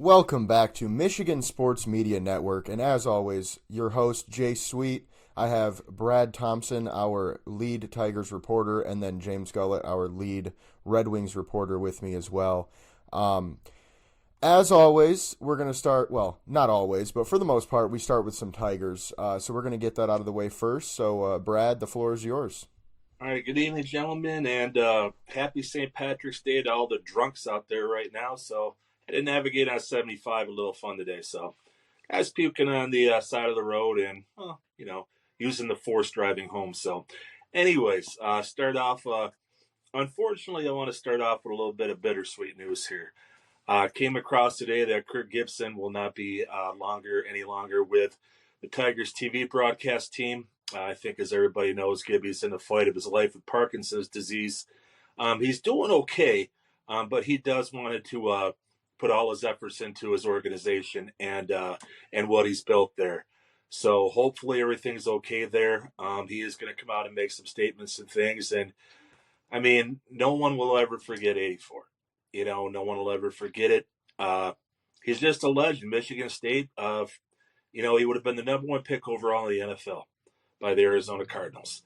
Welcome back to Michigan Sports Media Network, and as always, your host, Jay Sweet. I have Brad Thompson, our lead Tigers reporter, and then James Gullett, our lead Red Wings reporter, with me as well. As always, we're going to start, well, not always, but for the most part, we start with some Tigers. So we're going to get that out of the way first. So, Brad, the floor is yours. All right, good evening, gentlemen, and happy St. Patrick's Day to all the drunks out there right now. So, I had to navigate on 75, a little fun today. So, guys puking on the side of the road and, using the force driving home. So, anyways, start off, unfortunately, I want to start off with a little bit of bittersweet news here. Came across today that Kirk Gibson will not be any longer with the Tigers TV broadcast team. I think, as everybody knows, Gibby's in the fight of his life with Parkinson's disease. He's doing okay, but he does want to put all his efforts into his organization and what he's built there. So hopefully everything's okay there. He is going to come out and make some statements and things. And, I mean, no one will ever forget 84. No one will ever forget it. He's just a legend. Michigan State, he would have been the number one pick overall in the NFL by the Arizona Cardinals.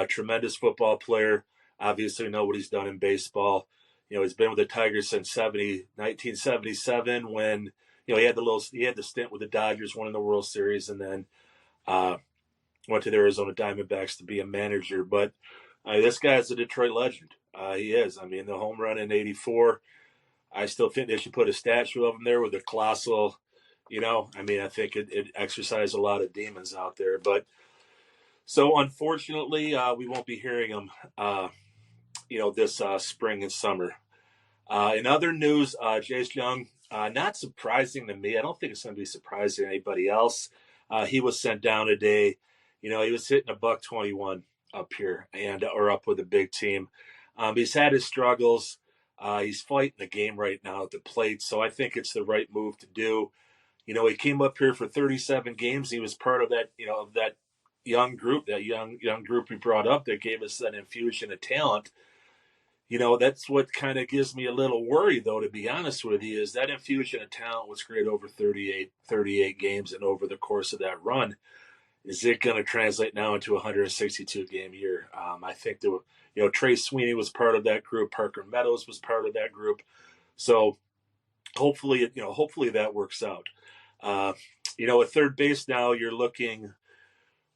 Tremendous football player. Obviously, know what he's done in baseball. He's been with the Tigers since 1977 when he had the stint with the Dodgers, winning the World Series, and then went to the Arizona Diamondbacks to be a manager. But this guy's a Detroit legend. He is. I mean, the home run in '84. I still think they should put a statue of him there with a colossal. I think it exercised a lot of demons out there. But so unfortunately, we won't be hearing him, this spring and summer. In other news, Jace Young, not surprising to me. I don't think it's going to be surprising to anybody else. He was sent down today. He was hitting a $121 up here or up with a big team. He's had his struggles. He's fighting the game right now at the plate, so I think it's the right move to do. He came up here for 37 games. He was part of that, of that young group we brought up that gave us that infusion of talent. That's what kind of gives me a little worry, though, to be honest with you, is that infusion of talent was great over 38 games and over the course of that run. Is it going to translate now into a 162-game year? I think Trey Sweeney was part of that group. Parker Meadows was part of that group. So hopefully that works out. At third base now, you're looking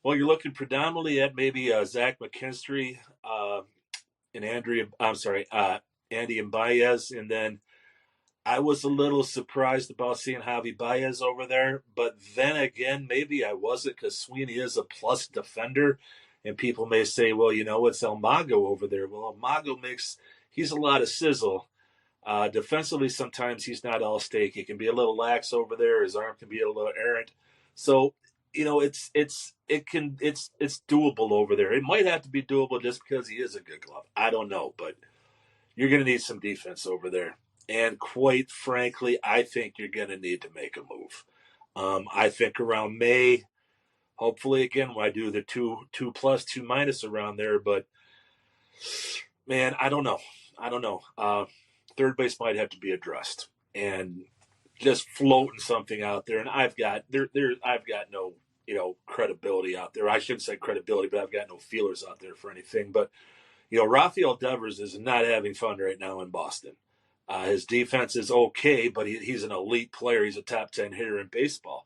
predominantly at maybe Zach McKinstry and Andy and Baez, and then I was a little surprised about seeing Javi Baez over there, but then again, maybe I wasn't because Sweeney is a plus defender, and people may say, well, it's El Mago over there. Well, El Mago he's a lot of sizzle. Defensively, sometimes he's not all steak. He can be a little lax over there. His arm can be a little errant. So, it's doable over there. It might have to be doable just because he is a good glove. I don't know, but you're going to need some defense over there. And quite frankly, I think you're going to need to make a move. I think around May, hopefully, again, when I do the 2+, 2- around there. But, man, I don't know. Third base might have to be addressed. And just floating something out there. And I've got no, credibility out there. I shouldn't say credibility, but I've got no feelers out there for anything. But, Rafael Devers is not having fun right now in Boston. His defense is okay, but he's an elite player. He's a top 10 hitter in baseball.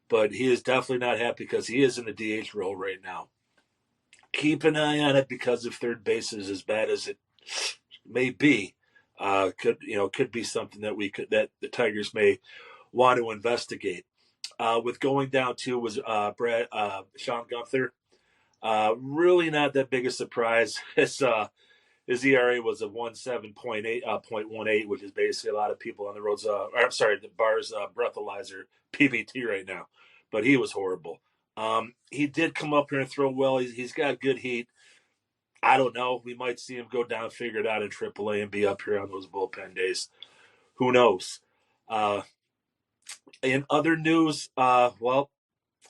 But he is definitely not happy because he is in the DH role right now. Keep an eye on it because if third base is as bad as it may be, could be something that the Tigers may want to investigate. With going down to was Sean Gunther. Really not that big a surprise. His ERA was a 0.18, which is basically a lot of people on the roads. The bar's breathalyzer PBT right now, but he was horrible. He did come up here and throw well. He's got good heat. I don't know. We might see him go down, figure it out in AAA, and be up here on those bullpen days. Who knows? In other news,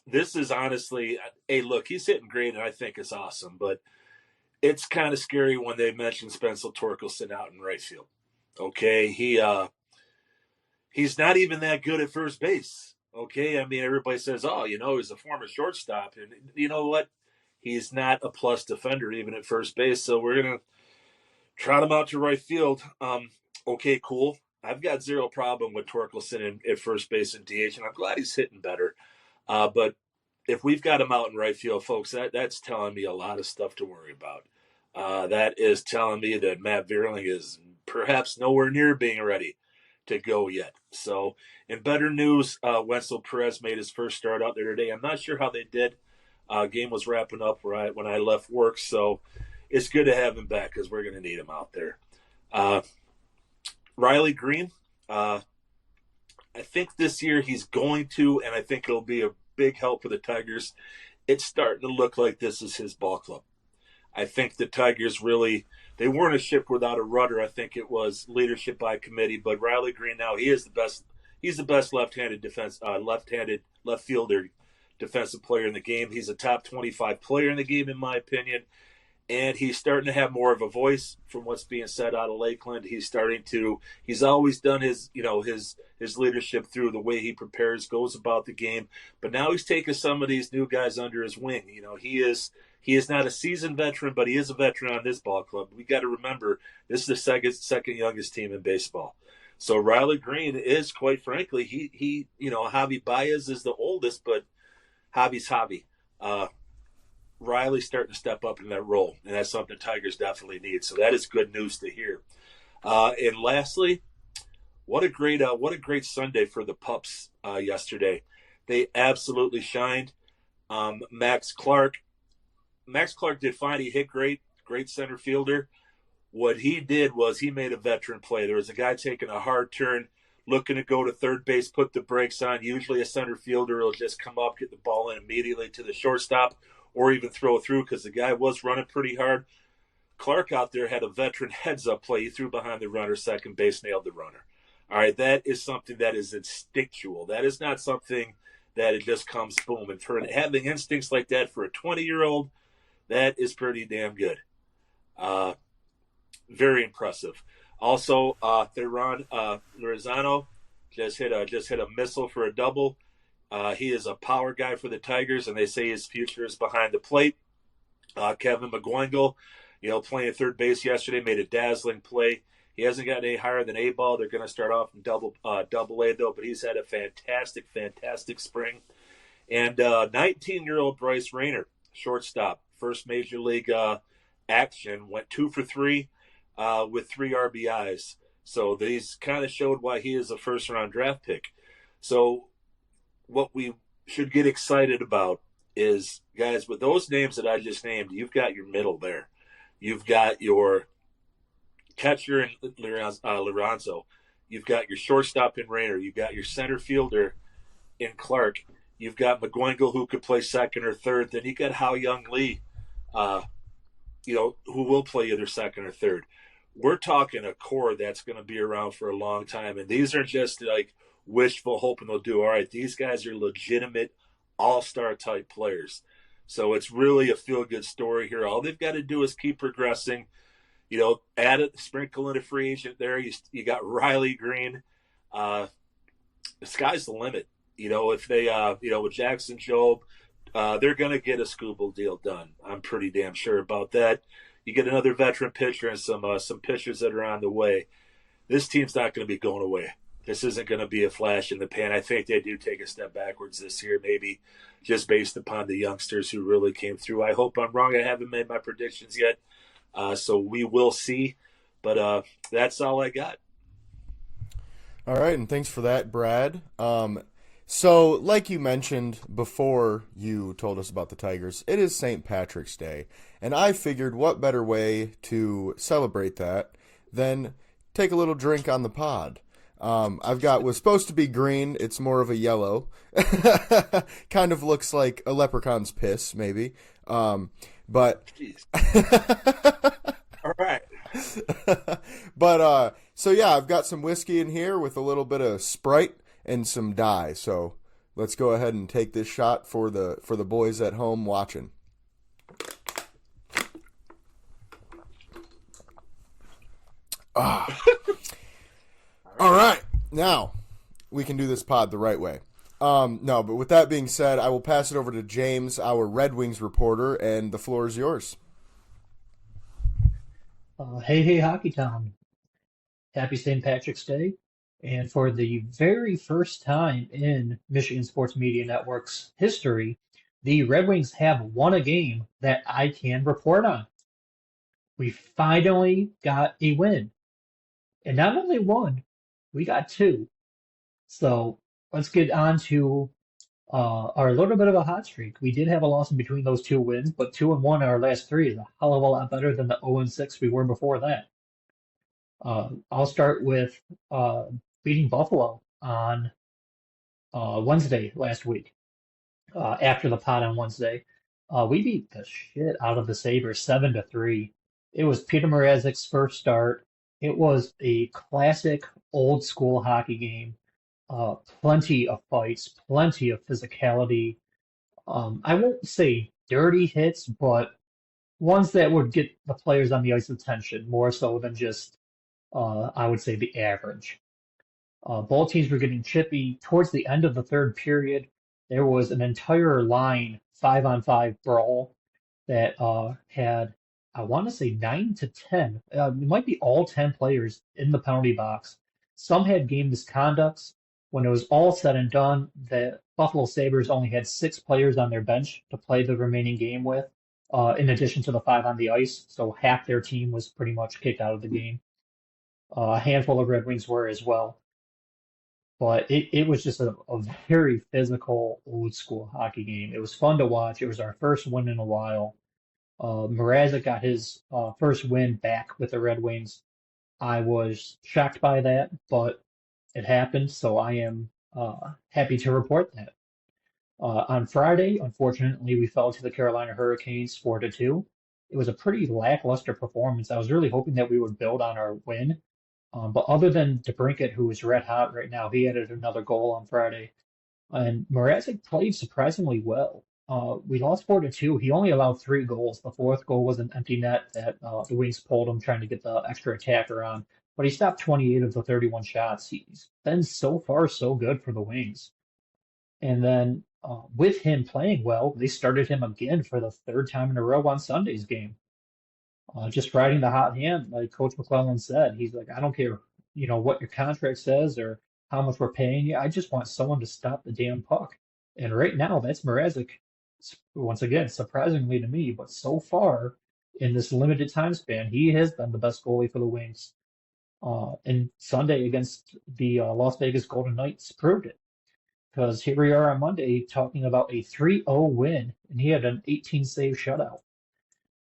this is honestly, hey, look, he's hitting great, and I think it's awesome, but it's kind of scary when they mention Spencer Torkelson out in right field. Okay, he's not even that good at first base. Okay, I mean, everybody says, "Oh, he's a former shortstop," and you know what? He's not a plus defender even at first base. So we're gonna trot him out to right field. Okay, cool. I've got zero problem with Torkelson at first base and DH, and I'm glad he's hitting better. But if we've got him out in right field, folks, that's telling me a lot of stuff to worry about. That is telling me that Matt Vierling is perhaps nowhere near being ready to go yet. So, in better news, Wenzel Perez made his first start out there today. I'm not sure how they did. Game was wrapping up when I left work, so it's good to have him back because we're going to need him out there. Riley Green, I think this year he's going to, and I think it'll be a big help for the Tigers. It's starting to look like this is his ball club. I think the Tigers really, they weren't a ship without a rudder. I think it was leadership by committee. But Riley Green now, he is the best. He's the best left-handed left fielder defensive player in the game. He's a top 25 player in the game, in my opinion. And he's starting to have more of a voice from what's being said out of Lakeland. He's always done his leadership through the way he prepares, goes about the game. But now he's taking some of these new guys under his wing. He is not a seasoned veteran, but he is a veteran on this ball club. We got to remember, this is the second youngest team in baseball. So Riley Green is, quite frankly, he Javi Baez is the oldest, but Javi's Javi. Riley's starting to step up in that role, and that's something the Tigers definitely need. So that is good news to hear. And lastly, what a great Sunday for the Pups yesterday. They absolutely shined. Max Clark did fine. He hit great center fielder. What he did was he made a veteran play. There was a guy taking a hard turn, looking to go to third base, put the brakes on. Usually a center fielder will just come up, get the ball in immediately to the shortstop, or even throw through because the guy was running pretty hard. Clark out there had a veteran heads-up play. He threw behind the runner, second base, nailed the runner. All right, that is something that is instinctual. That is not something that it just comes boom. And for having instincts like that for a 20-year-old, that is pretty damn good. Very impressive. Also, Theron Lozano just hit a missile for a double. He is a power guy for the Tigers, and they say his future is behind the plate. Kevin McGuingle, playing third base yesterday, made a dazzling play. He hasn't gotten any higher than A-ball. They're going to start off in double A, though, but he's had a fantastic spring. And 19-year-old Bryce Rayner, shortstop, first major league action, went 2 for 3 with 3 RBIs. So these kind of showed why he is a first-round draft pick. So what we should get excited about is, guys, with those names that I just named, you've got your middle there. You've got your catcher in Lorenzo. You've got your shortstop in Rayner. You've got your center fielder in Clark. You've got McGuingle, who could play second or third. Then you got Hao Young Lee, who will play either second or third. We're talking a core that's going to be around for a long time. And these are just like wishful hoping they'll do all right. These guys are legitimate all-star type players. So it's really a feel-good story here. All they've got to do is keep progressing. Add a sprinkle in a free agent there. You got Riley Green. The sky's the limit. If they, with Jackson Jobe, they're going to get a Scooble deal done. I'm pretty damn sure about that. You get another veteran pitcher and some pitchers that are on the way. This team's not going to be going away. This isn't going to be a flash in the pan. I think they do take a step backwards this year, maybe just based upon the youngsters who really came through. I hope I'm wrong. I haven't made my predictions yet, so we will see. But that's all I got. All right, and thanks for that, Brad. So, like you mentioned before you told us about the Tigers, it is St. Patrick's Day, and I figured what better way to celebrate that than take a little drink on the pod. Was supposed to be green. It's more of a yellow. Kind of looks like a leprechaun's piss, maybe. But all right. But so yeah, I've got some whiskey in here with a little bit of Sprite and some dye. So let's go ahead and take this shot for the boys at home watching. Ah. All right. Now, we can do this pod the right way. No, but with that being said, I will pass it over to James, our Red Wings reporter, and the floor is yours. Hey, hey, Hockey Town. Happy St. Patrick's Day. And for the very first time in Michigan Sports Media Network's history, the Red Wings have won a game that I can report on. We finally got a win. And not only one, we got two. So let's get on to our little bit of a hot streak. We did have a loss in between those two wins, but 2-1 in our last three is a hell of a lot better than the 0-6 we were before that. I'll start with uh, beating Buffalo on Wednesday last week. After the pot on Wednesday, we beat the shit out of the Sabres 7-3. It was Peter Mrazek's first start. It was a classic old school hockey game. Plenty of fights, plenty of physicality. I won't say dirty hits, but ones that would get the players on the ice attention more so than just I would say the average. Both teams were getting chippy. Towards the end of the third period, there was an entire line 5-on-5 brawl that had, I want to say, 9 to 10. It might be all 10 players in the penalty box. Some had game misconducts. When it was all said and done, the Buffalo Sabres only had 6 players on their bench to play the remaining game with, in addition to the 5 on the ice. So half their team was pretty much kicked out of the game. A handful of Red Wings were as well. But it was just a very physical, old school hockey game. It was fun to watch. It was our first win in a while. Mrazek got his first win back with the Red Wings. I was shocked by that, but it happened, so I am happy to report that. On Friday, unfortunately, we fell to the Carolina Hurricanes 4-2. It was a pretty lackluster performance. I was really hoping that we would build on our win. But other than DeBrincat, who is red hot right now, he added another goal on Friday. And Mrazek played surprisingly well. We lost 4-2. He only allowed 3 goals. The fourth goal was an empty net that the Wings pulled him trying to get the extra attacker on. But he stopped 28 of the 31 shots. He's been so far so good for the Wings. And then with him playing well, they started him again for the third time in a row on Sunday's game. Just riding the hot hand, like Coach McClellan said. He's like, I don't care, what your contract says or how much we're paying you. I just want someone to stop the damn puck. And right now, that's Mrazek. Once again, surprisingly to me, but so far in this limited time span, he has been the best goalie for the Wings. And Sunday against the Las Vegas Golden Knights proved it. Because here we are on Monday talking about a 3-0 win, and he had an 18 save shutout.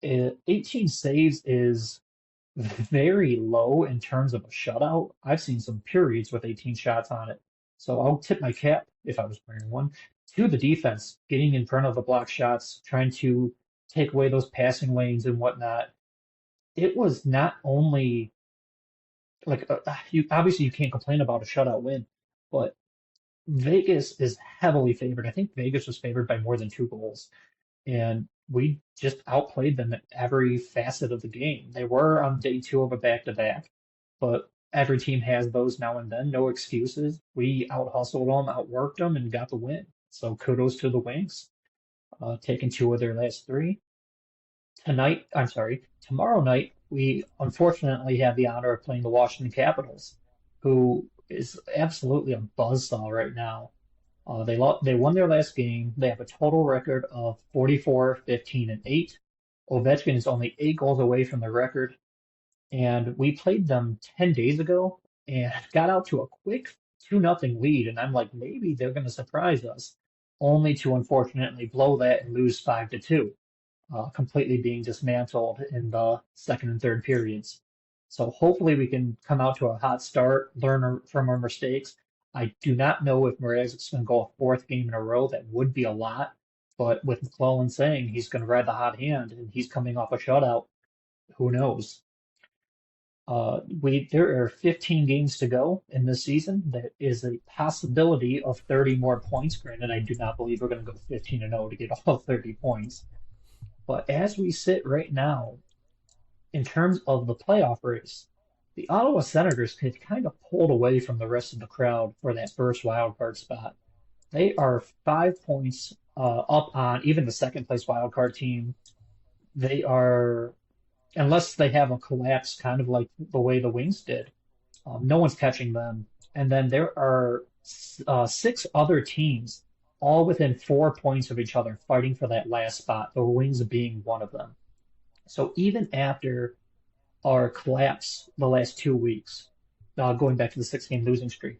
18 saves is very low in terms of a shutout. I've seen some periods with 18 shots on it. So I'll tip my cap, if I was wearing one, to the defense, getting in front of the block shots, trying to take away those passing lanes and whatnot. It was not only like you can't complain about a shutout win, but Vegas is heavily favored. I think Vegas was favored by more than 2 goals. And we just outplayed them at every facet of the game. They were on day two of a back-to-back, but every team has those now and then. No excuses. We out-hustled them, outworked them, and got the win. So kudos to the Wings, taking 2 of their last 3. Tomorrow night, we unfortunately have the honor of playing the Washington Capitals, who is absolutely a buzzsaw right now. They won their last game. They have a total record of 44, 15, and 8. Ovechkin is only 8 goals away from the record. And we played them 10 days ago and got out to a quick 2-0 lead. And I'm like, maybe they're going to surprise us, only to unfortunately blow that and lose 5-2, completely being dismantled in the second and third periods. So hopefully we can come out to a hot start, learn from our mistakes. I do not know if Mrazek's going to go a fourth game in a row. That would be a lot. But with McClellan saying he's going to ride the hot hand and he's coming off a shutout, who knows? There are 15 games to go in this season. There is a possibility of 30 more points. Granted, I do not believe we're going to go 15-0 to get all 30 points. But as we sit right now, in terms of the playoff race, the Ottawa Senators had kind of pulled away from the rest of the crowd for that first wild card spot. They are 5 points up on even the second place wild card team. They are, unless they have a collapse, kind of like the way the Wings did. No one's catching them. And then there are six other teams, all within 4 points of each other, fighting for that last spot, the Wings being one of them. So even after our collapse the last 2 weeks, going back to the 6 game losing streak,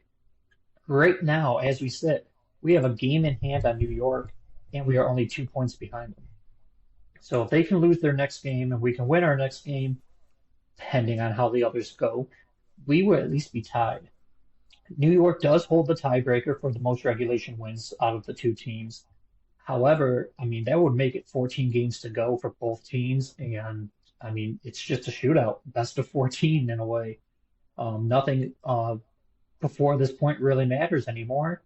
right now, as we sit, we have a game in hand on New York, and we are only 2 points behind them. So if they can lose their next game and we can win our next game, depending on how the others go, we will at least be tied. New York does hold the tiebreaker for the most regulation wins out of the two teams. However, I mean, that would make it 14 games to go for both teams. And I mean, it's just a shootout, best of 14 in a way. Nothing before this point really matters anymore.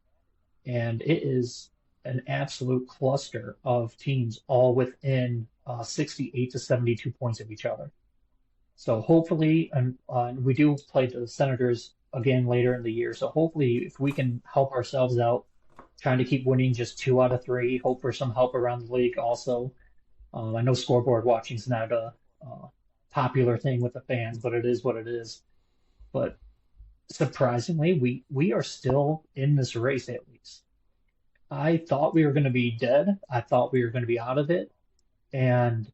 And it is an absolute cluster of teams all within 68 to 72 points of each other. So hopefully, and we do play the Senators again later in the year. So hopefully, if we can help ourselves out, trying to keep winning just 2 out of 3, hope for some help around the league also. I know scoreboard watching is not a popular thing with the fans, but it is what it is. But surprisingly, we are still in this race at least. I thought we were going to be dead. I thought we were going to be out of it. And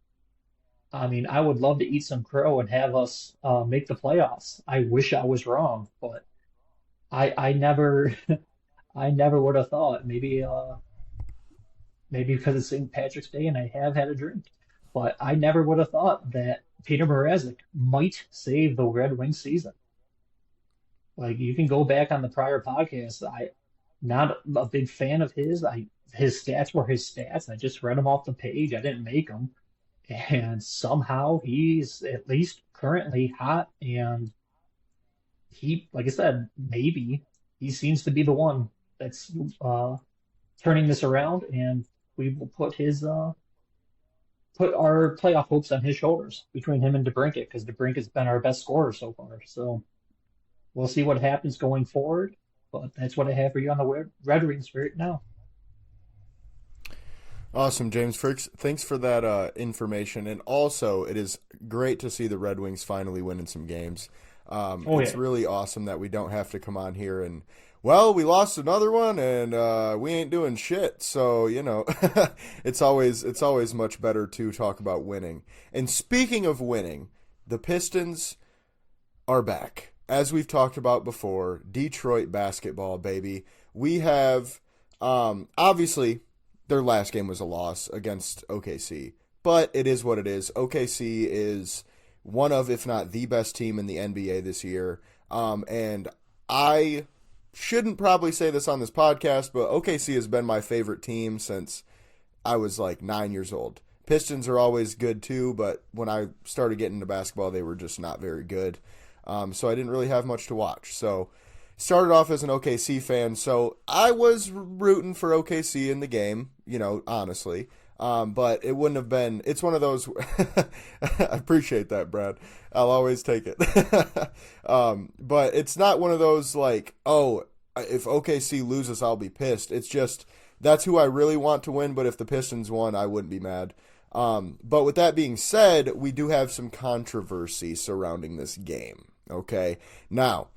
I mean, I would love to eat some crow and have us make the playoffs. I wish I was wrong, but I never I never would have thought. Maybe because it's St. Patrick's Day and I have had a drink, but I never would have thought that Peter Mrazek might save the Red Wings season. Like you can go back on the prior podcast. I not a big fan of his. His stats were his stats. I just read them off the page. I didn't make them. And somehow he's at least currently hot, and he, like I said, maybe he seems to be the one that's turning this around, and we will put our playoff hopes on his shoulders between him and DeBrincat, because DeBrincat has been our best scorer so far. So we'll see what happens going forward, but that's what I have for you on the Red Wings right now. Awesome, James. Thanks for that information. And also, it is great to see the Red Wings finally winning some games. It's really awesome that we don't have to come on here and, well, we lost another one and we ain't doing shit. So, you know, it's always much better to talk about winning. And speaking of winning, the Pistons are back. As we've talked about before, Detroit basketball, baby. We have, obviously, their last game was a loss against OKC, but it is what it is. OKC is one of, if not the best team in the NBA this year. And I shouldn't probably say this on this podcast, but OKC has been my favorite team since I was like 9 years old. Pistons are always good too, but when I started getting into basketball, they were just not very good. So I didn't really have much to watch. So started off as an OKC fan, so I was rooting for OKC in the game, you know, honestly. But it wouldn't have been, it's one of those, I appreciate that, Brad. I'll always take it. But it's not one of those like, oh, if OKC loses, I'll be pissed. It's just, that's who I really want to win, but if the Pistons won, I wouldn't be mad. But with that being said, we do have some controversy surrounding this game, okay? Now,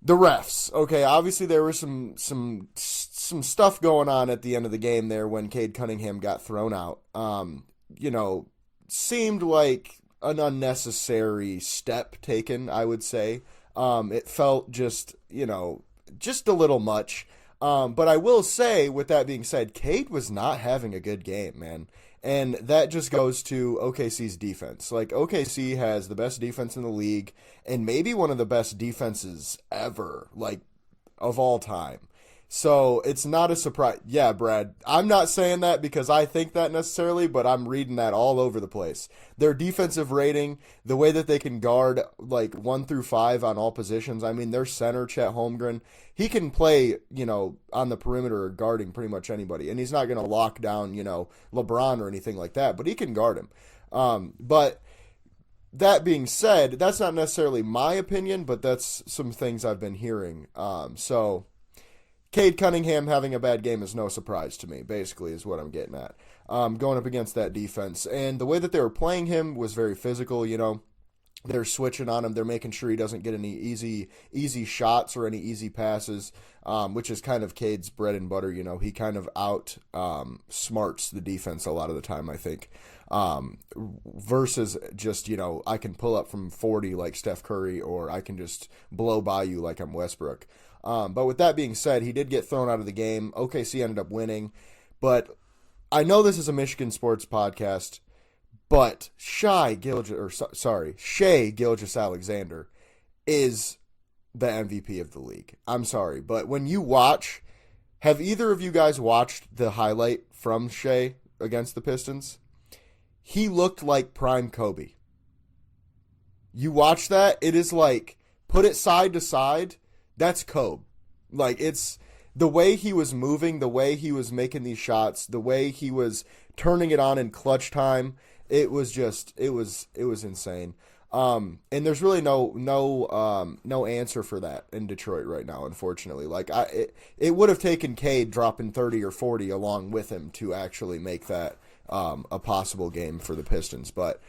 the refs, okay, obviously there was some stuff going on at the end of the game there when Cade Cunningham got thrown out. You know, seemed like an unnecessary step taken, I would say. It felt just, you know, just a little much. But I will say, with that being said, Cade was not having a good game, man. And that just goes to OKC's defense. Like, OKC has the best defense in the league and maybe one of the best defenses ever, like, of all time. So it's not a surprise. Yeah, Brad, I'm not saying that because I think that necessarily, but I'm reading that all over the place. Their defensive rating, the way that they can guard like 1 through 5 on all positions. I mean, their center, Chet Holmgren, he can play, you know, on the perimeter guarding pretty much anybody. And he's not going to lock down, you know, LeBron or anything like that, but he can guard him. But that being said, that's not necessarily my opinion, but that's some things I've been hearing. So Cade Cunningham having a bad game is no surprise to me, basically, is what I'm getting at. Going up against that defense. And the way that they were playing him was very physical, you know. They're switching on him. They're making sure he doesn't get any easy shots or any easy passes, which is kind of Cade's bread and butter. You know, he kind of smarts the defense a lot of the time, I think, versus just, you know, I can pull up from 40 like Steph Curry, or I can just blow by you like I'm Westbrook. But with that being said, he did get thrown out of the game. OKC ended up winning, but I know this is a Michigan sports podcast. But Shai Gilgeous-Alexander is the MVP of the league. I'm sorry, but when you watch, have either of you guys watched the highlight from Shai against the Pistons? He looked like prime Kobe. You watch that, it is like, put it side to side, that's Kobe. Like, it's the way he was moving, the way he was making these shots, the way he was turning it on in clutch time. It was insane. And there's really no answer for that in Detroit right now, unfortunately. Like it would have taken Cade dropping 30 or 40 along with him to actually make that a possible game for the Pistons. But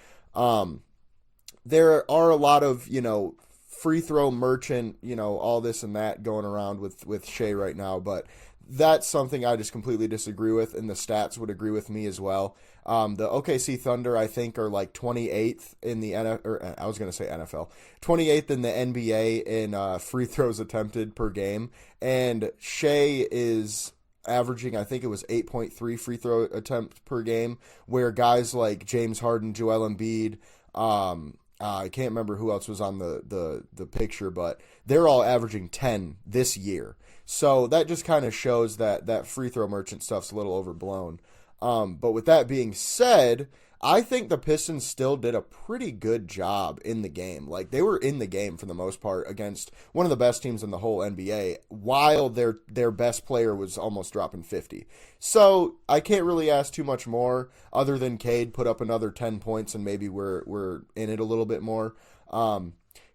there are a lot of, you know, free throw merchant, you know, all this and that going around with Shai right now, but that's something I just completely disagree with, and the stats would agree with me as well. The OKC Thunder, I think, are like 28th in the NFL, 28th in the NBA in free throws attempted per game, and Shai is averaging, I think it was 8.3 free throw attempts per game, where guys like James Harden, Joel Embiid, I can't remember who else was on the picture, but they're all averaging 10 this year. So that just kind of shows that free throw merchant stuff's a little overblown. But with that being said, I think the Pistons still did a pretty good job in the game. Like, they were in the game for the most part against one of the best teams in the whole NBA, while their best player was almost dropping 50. So I can't really ask too much more, other than Cade put up another 10 points and maybe we're in it a little bit more. But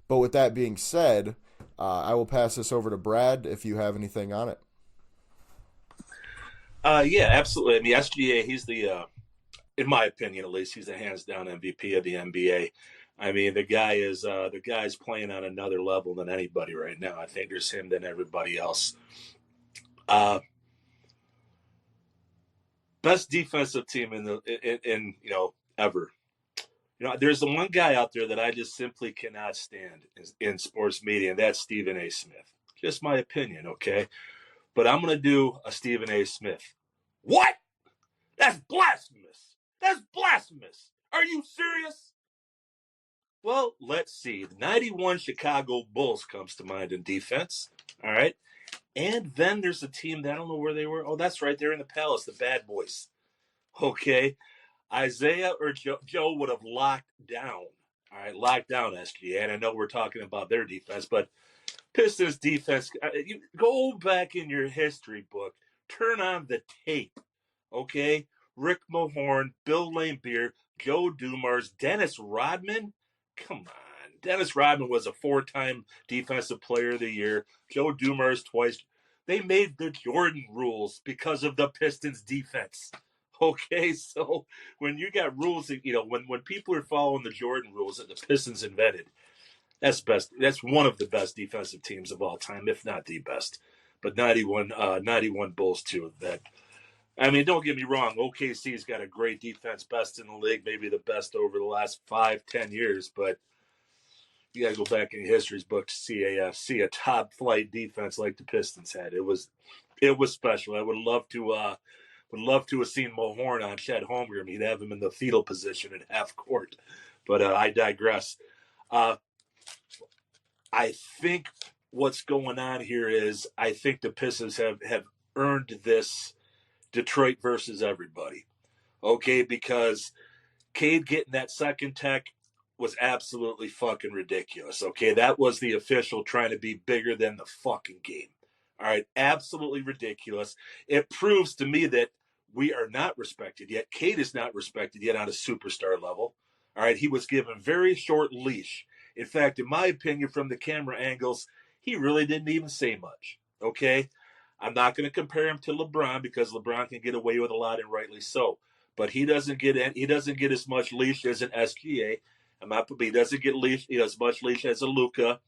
with that being said, I will pass this over to Brad if you have anything on it. Yeah, absolutely. I mean, SGA, he's the, in my opinion at least, he's the hands-down MVP of the NBA. I mean, the guy's playing on another level than anybody right now. I think there's him than everybody else. Best defensive team in you know, ever. You know, there's the one guy out there that I just simply cannot stand in sports media, and that's Stephen A. Smith. Just my opinion, okay? But I'm going to do a Stephen A. Smith. What? That's blasphemous. That's blasphemous. Are you serious? Well, let's see. The 91 Chicago Bulls comes to mind in defense, all right? And then there's a team that I don't know where they were. Oh, that's right. They're in the Palace, the Bad Boys. Okay? Isaiah or Joe would have locked down SGA. And I know we're talking about their defense, but Pistons defense, you go back in your history book, turn on the tape, okay? Rick Mahorn, Bill Laimbeer, Joe Dumars, Dennis Rodman. Come on. Dennis Rodman was a 4-time Defensive Player of the Year. Joe Dumars twice. They made the Jordan rules because of the Pistons defense. Okay, so when you got rules, you know, when people are following the Jordan rules that the Pistons invented, that's best. That's one of the best defensive teams of all time, if not the best. But 91 Bulls too. That, I mean, don't get me wrong. OKC's got a great defense, best in the league, maybe the best over the last 5-10 years. But you got to go back in history's book to see a top flight defense like the Pistons had. It was special. I would love to have seen Mahorn on Chet Holmgren. He'd have him in the fetal position at half court. But I digress. I think what's going on here is I think the Pistons have earned this Detroit versus everybody. Okay, because Cade getting that second tech was absolutely fucking ridiculous. Okay, that was the official trying to be bigger than the fucking game. All right, absolutely ridiculous. It proves to me that we are not respected yet. Cade is not respected yet on a superstar level. All right, he was given very short leash. In fact, in my opinion, from the camera angles, he really didn't even say much. Okay, I'm not going to compare him to LeBron because LeBron can get away with a lot, and rightly so. But he doesn't get as much leash as an SGA. He doesn't get as much leash as a Luka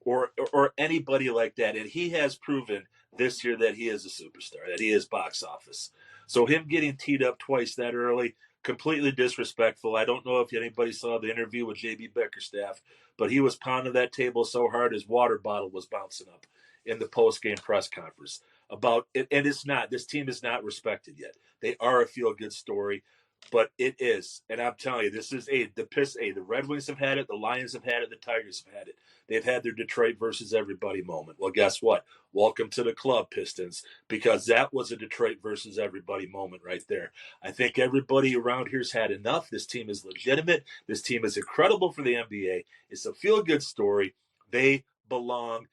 or anybody like that. And he has proven this year that he is a superstar, that he is box office. So him getting teed up twice that early, completely disrespectful. I don't know if anybody saw the interview with JB Beckerstaff, but he was pounding that table so hard his water bottle was bouncing up in the post-game press conference about it. And this team is not respected yet. They are a feel-good story, but it is. And I'm telling you, this is the Red Wings have had it, the Lions have had it, the Tigers have had it. They've had their Detroit versus everybody moment. Well, guess what? Welcome to the club, Pistons, because that was a Detroit versus everybody moment right there. I think everybody around here's had enough. This team is legitimate. This team is incredible for the NBA. It's a feel-good story. They belong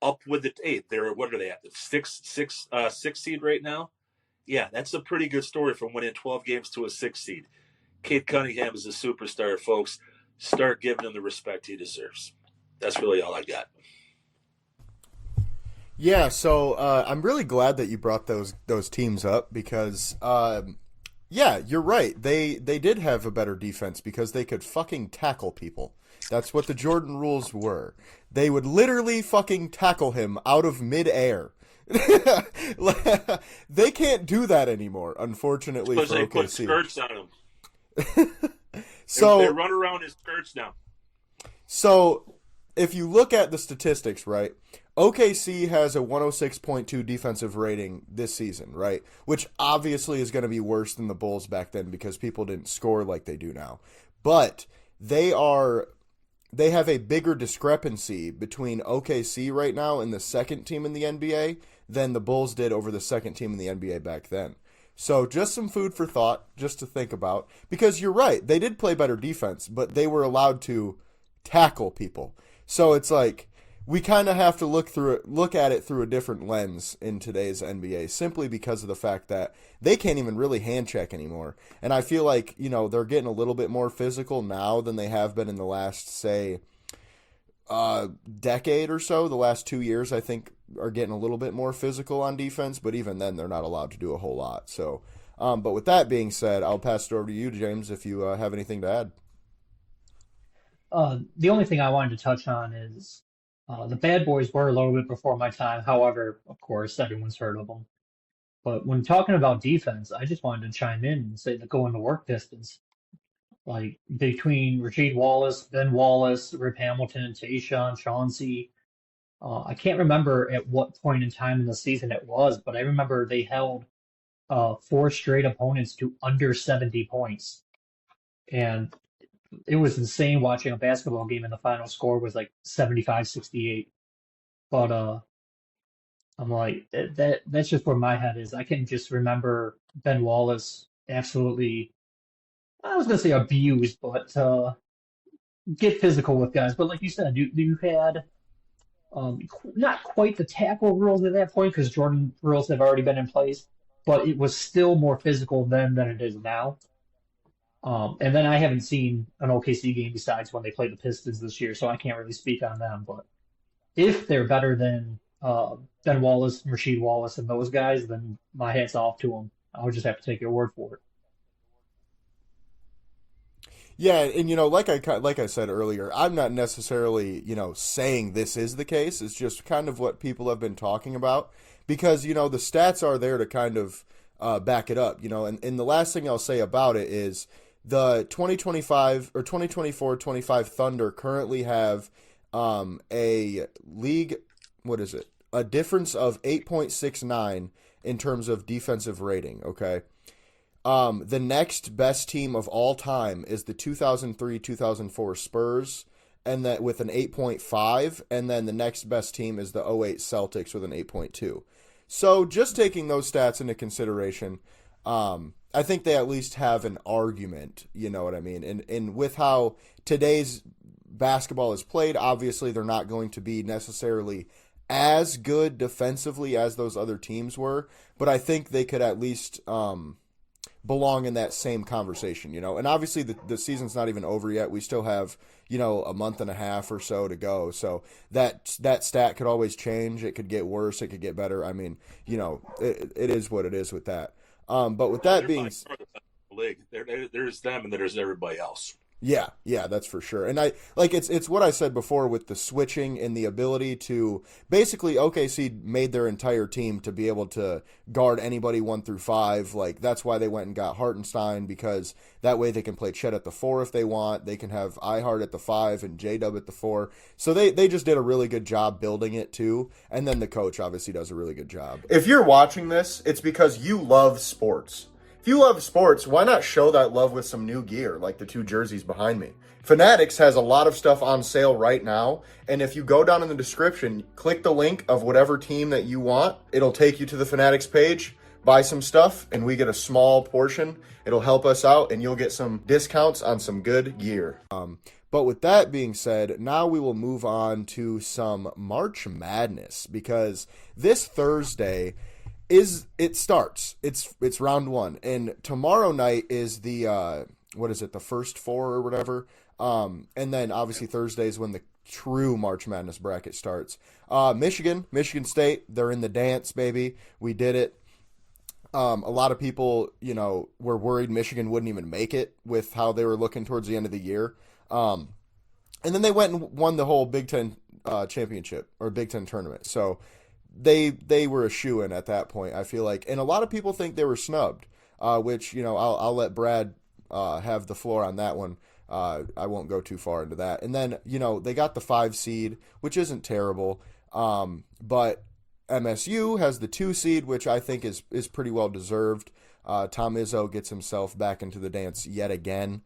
up with the what are they at? The six seed right now? Yeah, that's a pretty good story from winning 12 games to a 6 seed. Cade Cunningham is a superstar, folks. Start giving him the respect he deserves. That's really all I got. Yeah, so I'm really glad that you brought those teams up because, yeah, you're right. They did have a better defense because they could fucking tackle people. That's what the Jordan rules were. They would literally fucking tackle him out of midair. They can't do that anymore, unfortunately. Because they OKC. put skirts on him. So they run around his skirts now. So if you look at the statistics, right, OKC has a 106.2 defensive rating this season, right, which obviously is going to be worse than the Bulls back then because people didn't score like they do now. But they have a bigger discrepancy between OKC right now and the second team in the NBA than the Bulls did over the second team in the NBA back then. So just some food for thought, just to think about. Because you're right, they did play better defense, but they were allowed to tackle people. So it's like we kind of have to look at it through a different lens in today's NBA, simply because of the fact that they can't even really hand check anymore. And I feel like, they're getting a little bit more physical now than they have been in the last, say, decade or so. The last 2 years, I think, are getting a little bit more physical on defense, but even then, they're not allowed to do a whole lot. So, but with that being said, I'll pass it over to you, James, if you have anything to add. The only thing I wanted to touch on is the Bad Boys were a little bit before my time. However, of course, everyone's heard of them. But when talking about defense, I just wanted to chime in and say the going to work Pistons. Like between Rasheed Wallace, Ben Wallace, Rip Hamilton, Tayshaun, Chauncey. I can't remember at what point in time in the season it was, but I remember they held 4 straight opponents to under 70 points. And it was insane watching a basketball game and the final score was like 75-68. But I'm like, that's just where my head is. I can just remember Ben Wallace absolutely, I was going to say abused, but get physical with guys. But like you said, you had not quite the tackle rules at that point because Jordan rules have already been in place, but it was still more physical then than it is now. And then I haven't seen an OKC game besides when they played the Pistons this year, so I can't really speak on them. But if they're better than Ben Wallace, Rasheed Wallace, and those guys, then my hat's off to them. I'll just have to take your word for it. Yeah, and like I said earlier, I'm not necessarily saying this is the case. It's just kind of what people have been talking about because the stats are there to kind of back it up. And the last thing I'll say about it is the 2025 or 2024-25 Thunder currently have a league. What is it? A difference of 8.69 in terms of defensive rating. Okay. The next best team of all time is the 2003-2004 Spurs, and that with an 8.5, and then the next best team is the 08 Celtics with an 8.2. So just taking those stats into consideration, I think they at least have an argument, you know what I mean? And with how today's basketball is played, obviously they're not going to be necessarily as good defensively as those other teams were, but I think they could at least belong in that same conversation, you know. And obviously the season's not even over yet. We still have, you know, a month and a half or so to go. So that stat could always change. It could get worse. It could get better. I mean, you know, it is what it is with that. But with that being, league, there's them and there's everybody else. Yeah, that's for sure. And it's what I said before with the switching and the ability to basically OKC made their entire team to be able to guard anybody 1 through 5. Like that's why they went and got Hartenstein, because that way they can play Chet at the 4 if they want. They can have Ihart at the 5 and J-Dub at the 4. So they just did a really good job building it too. And then the coach obviously does a really good job. If you're watching this, it's because you love sports. If you love sports, why not show that love with some new gear, like the 2 jerseys behind me? Fanatics has a lot of stuff on sale right now, and if you go down in the description, click the link of whatever team that you want, it'll take you to the Fanatics page, buy some stuff, and we get a small portion. It'll help us out, and you'll get some discounts on some good gear. But with that being said, now we will move on to some March Madness, because this Thursday starts. It's round 1, and tomorrow night is the the first 4 or whatever. And then obviously Thursday is when the true March Madness bracket starts. Michigan State, they're in the dance, baby. We did it. A lot of people, you know, were worried Michigan wouldn't even make it with how they were looking towards the end of the year. And then they went and won the whole Big Ten championship or Big Ten tournament. So they were a shoo-in at that point, I feel like. And a lot of people think they were snubbed, which, you know, I'll let Brad have the floor on that one. I won't go too far into that. And then, you know, they got the 5 seed, which isn't terrible. But MSU has the 2 seed, which I think is pretty well deserved. Tom Izzo gets himself back into the dance yet again.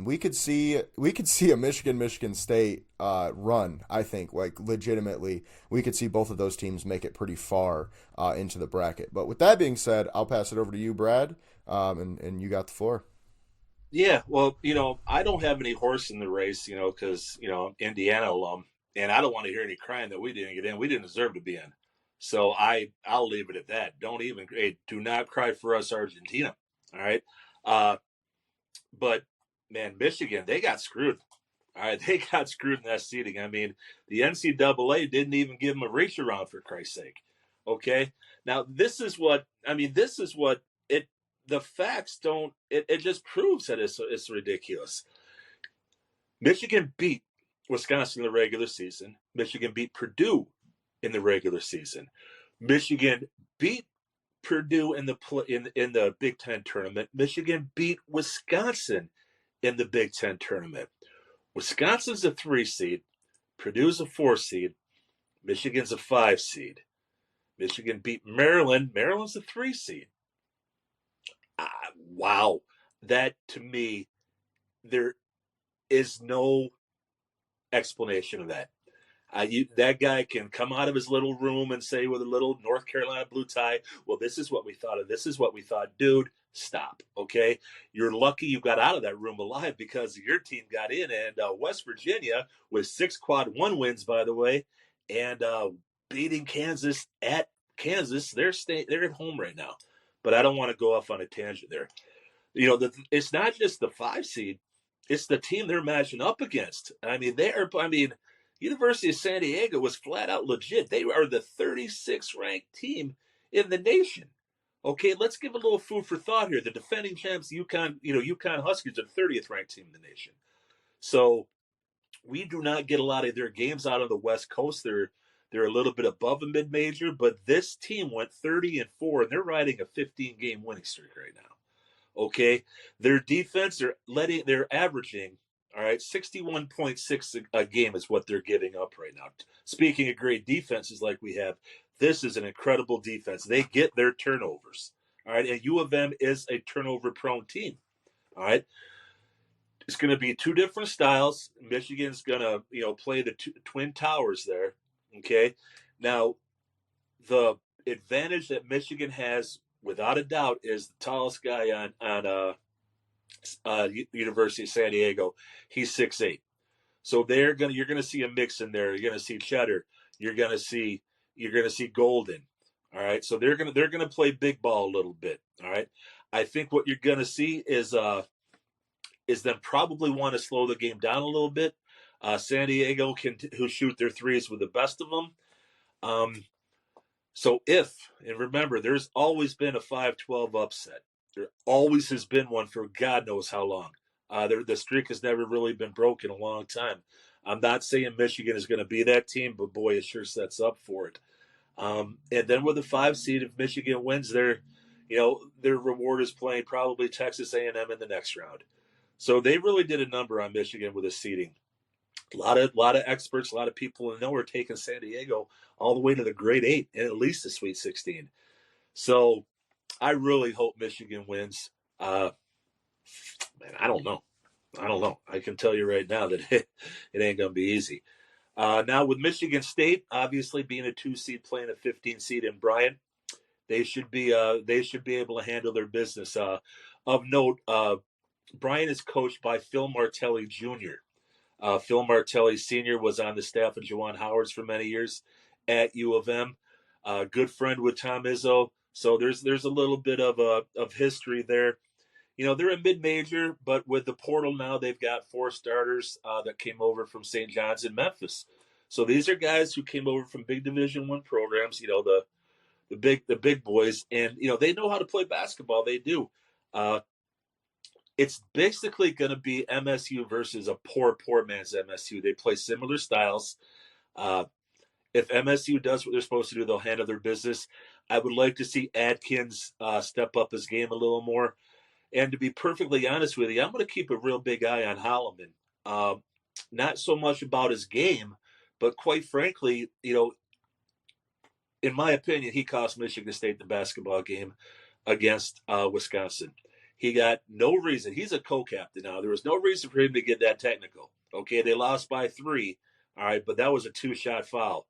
We could see a Michigan State run. I think, like, legitimately, we could see both of those teams make it pretty far into the bracket. But with that being said, I'll pass it over to you, Brad, and you got the floor. Yeah, well, you know, I don't have any horse in the race, you know, because, you know, I'm Indiana alum, and I don't want to hear any crying that we didn't get in. We didn't deserve to be in. So I'll leave it at that. Do not cry for us, Argentina. All right. But man, Michigan, they got screwed. All right, they got screwed in that seeding. I mean, the NCAA didn't even give them a reach around, for Christ's sake. Okay. Now this is what it. The facts don't. It just proves that it's ridiculous. Michigan beat Wisconsin in the regular season. Michigan beat Purdue in the regular season. Michigan beat Purdue in the Big Ten tournament. Michigan beat Wisconsin in the Big Ten tournament. Wisconsin's a 3 seed. Purdue's a 4 seed. Michigan's a 5 seed. Michigan beat Maryland. Maryland's a 3 seed. Wow. That, to me, there is no explanation of that. That guy can come out of his little room and say with a little North Carolina blue tie, well, this is what we thought of. This is what we thought. Dude, stop, okay? You're lucky you got out of that room alive because your team got in. And West Virginia with 6 quad 1 wins, by the way, and beating Kansas at Kansas. They're at home right now. But I don't want to go off on a tangent there. You know, it's not just the 5 seed. It's the team they're matching up against. I mean, University of San Diego was flat out legit. They are the 36th ranked team in the nation. Okay, let's give a little food for thought here. The defending champs, UConn Huskies, are the 30th ranked team in the nation. So we do not get a lot of their games out on the West Coast. They're a little bit above a mid-major, but this team went 30-4, and they're riding a 15-game winning streak right now. Okay, their defense, they're averaging, all right, 61.6 a game is what they're giving up right now. Speaking of great defenses like we have, this is an incredible defense. They get their turnovers, all right, and U of M is a turnover-prone team, all right. It's going to be 2 different styles. Michigan's going to, play the Twin Towers there, okay. Now, the advantage that Michigan has, without a doubt, is the tallest guy on University of San Diego. He's 6'8". So you're gonna see a mix in there. You're gonna see Cheddar. You're gonna see Golden. All right. So they're gonna play big ball a little bit. All right. I think what you're going to see is them probably want to slow the game down a little bit. San Diego who shoot their threes with the best of them. So and remember, there's always been a 5-12 upset. There always has been one for God knows how long. The streak has never really been broken in a long time. I'm not saying Michigan is going to be that team, but boy, it sure sets up for it. And then with the 5 seed, if Michigan wins, their reward is playing probably Texas A&M in the next round. So they really did a number on Michigan with the seeding. A lot of experts, a lot of people in know are taking San Diego all the way to the grade 8 and at least the Sweet 16. So I really hope Michigan wins. Man, I don't know. I can tell you right now that it ain't going to be easy. Now with Michigan State, obviously being a 2 seed playing a 15 seed in Bryant, they should be able to handle their business. Of note, Bryant is coached by Phil Martelli Jr. Phil Martelli Sr. was on the staff of Juwan Howard's for many years at U of M. Good friend with Tom Izzo. So there's a little bit of history there. They're a mid-major, but with the portal now, they've got 4 starters that came over from St. John's in Memphis. So these are guys who came over from big Division I programs, the big boys, and they know how to play basketball. They do. It's basically going to be MSU versus a poor man's MSU. They play similar styles. If MSU does what they're supposed to do, they'll handle their business. I would like to see Adkins step up his game a little more. And to be perfectly honest with you, I'm going to keep a real big eye on Holloman. Not so much about his game, but quite frankly, in my opinion, he cost Michigan State the basketball game against Wisconsin. He got no reason. He's a co-captain now. There was no reason for him to get that technical. Okay, they lost by 3. All right, but that was a 2-shot foul.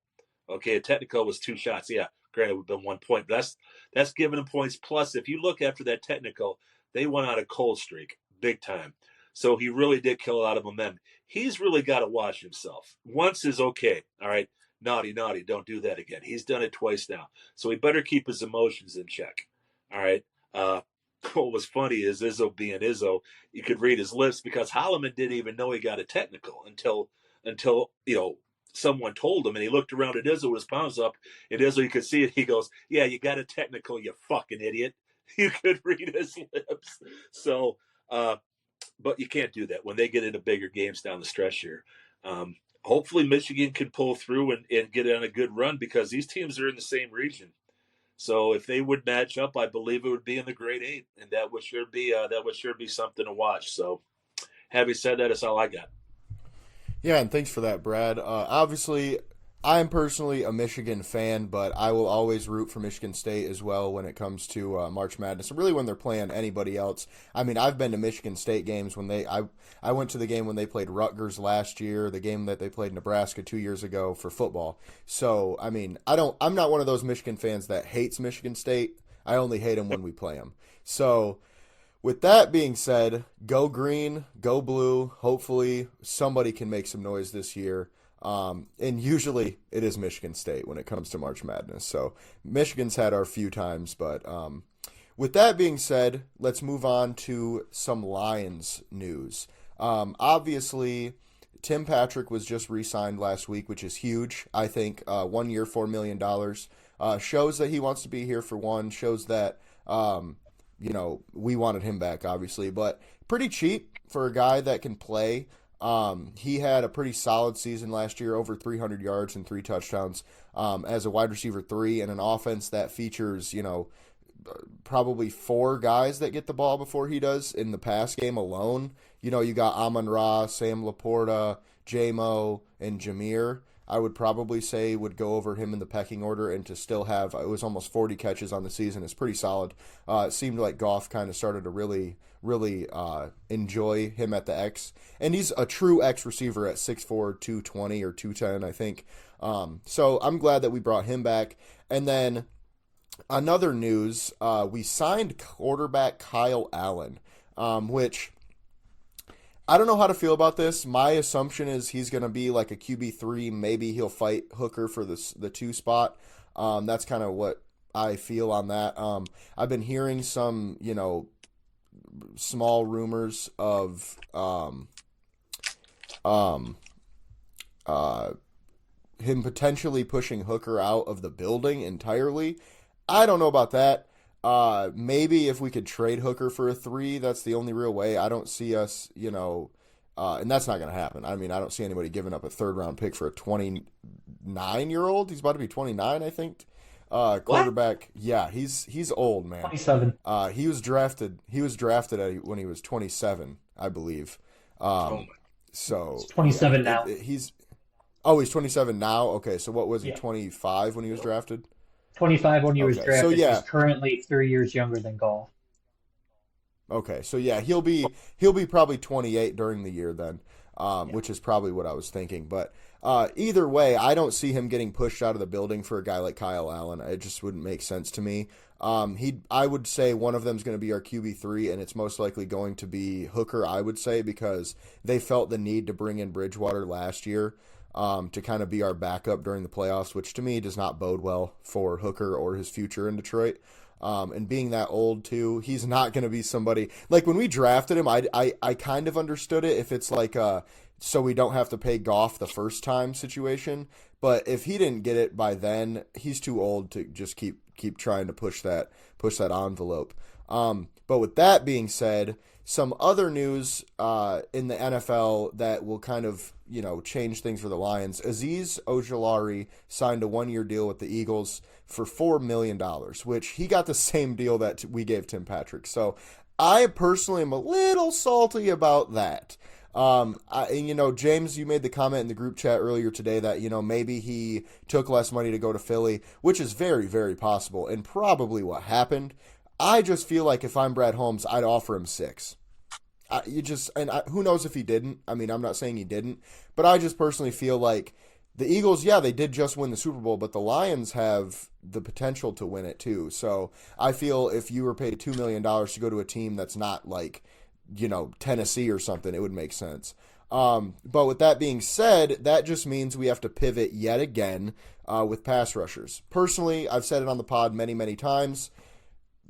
Okay, a technical was 2 shots. Yeah, granted, it would have been 1 point, but that's giving him points. Plus, if you look after that technical, they went on a cold streak, big time. So he really did kill a lot of momentum. He's really got to watch himself. Once is okay. All right, naughty, don't do that again. He's done it twice now. So he better keep his emotions in check. All right. What was funny is Izzo being Izzo, you could read his lips because Holloman didn't even know he got a technical until someone told him, and he looked around at Izzo with his palms up, and Izzo, you could see it. He goes, "Yeah, you got a technical, you fucking idiot." You could read his lips. So, but you can't do that when they get into bigger games down the stretch here. Hopefully Michigan can pull through and get on a good run because these teams are in the same region. So if they would match up, I believe it would be in the grade 8, and that would sure be something to watch. So, having said that, that's all I got. Yeah, and thanks for that, Brad. Obviously, I am personally a Michigan fan, but I will always root for Michigan State as well when it comes to March Madness. Really, when they're playing anybody else. I mean, I've been to Michigan State games when I went to the game when they played Rutgers last year, the game that they played Nebraska 2 years ago for football. So, I mean, I'm not one of those Michigan fans that hates Michigan State. I only hate them when we play them. So, with that being said, go green, go blue. Hopefully somebody can make some noise this year. And usually it is Michigan State when it comes to March Madness. So Michigan's had our few times. But with that being said, let's move on to some Lions news. Obviously, Tim Patrick was just re-signed last week, which is huge. I think 1 year, $4 million. Shows that he wants to be here for one. Shows that we wanted him back, obviously, but pretty cheap for a guy that can play. He had a pretty solid season last year, over 300 yards and 3 touchdowns as a wide receiver 3 in an offense that features, probably 4 guys that get the ball before he does in the pass game alone. You got Amon-Ra, Sam Laporta, J-Mo, and Jameer. I would probably say would go over him in the pecking order, and to still have, it was almost 40 catches on the season is pretty solid. It seemed like Goff kind of started to really enjoy him at the X, and he's a true X receiver at 6'4", 220 or 210, I think. So I'm glad that we brought him back. And then another news, we signed quarterback Kyle Allen, which I don't know how to feel about this. My assumption is he's going to be like a QB3. Maybe he'll fight Hooker for the 2 spot. That's kind of what I feel on that. I've been hearing some, small rumors of him potentially pushing Hooker out of the building entirely. I don't know about that. Maybe if we could trade Hooker for a 3, that's the only real way. I don't see us, and that's not going to happen. I mean, I don't see anybody giving up a 3rd-round pick for a 29-year-old. He's about to be 29, I think. Quarterback. What? Yeah, he's old, man. 27. He was drafted when he was 27, I believe. So he's 27 now. He's 27 now. Okay, so what was he? 25 when he was drafted. 25 when he was drafted. So yeah, he's currently 3 years younger than Goff. Okay, so yeah, he'll be probably 28 during the year then, which is probably what I was thinking. But either way, I don't see him getting pushed out of the building for a guy like Kyle Allen. It just wouldn't make sense to me. I would say one of them is going to be our QB3, and it's most likely going to be Hooker, I would say, because they felt the need to bring in Bridgewater last year to kind of be our backup during the playoffs, which to me does not bode well for Hooker or his future in Detroit. And being that old too, he's not going to be somebody like when we drafted him. I kind of understood it if it's like so we don't have to pay Goff the first time situation. But if he didn't get it by then, he's too old to just keep trying to push that envelope. But with that being said, some other news in the NFL that will kind of change things for the Lions. Azeez Ojulari signed a 1-year deal with the Eagles for $4 million, which he got the same deal that we gave Tim Patrick. So I personally am a little salty about that. James, you made the comment in the group chat earlier today that, maybe he took less money to go to Philly, which is very, very possible and probably what happened. I just feel like if I'm Brad Holmes, I'd offer him 6. Who knows if he didn't. I mean, I'm not saying he didn't, but I just personally feel like the Eagles, yeah, they did just win the Super Bowl, but the Lions have the potential to win it too. So I feel if you were paid $2 million to go to a team that's not like, Tennessee or something, it would make sense. But with that being said, that just means we have to pivot yet again with pass rushers. Personally, I've said it on the pod many, many times.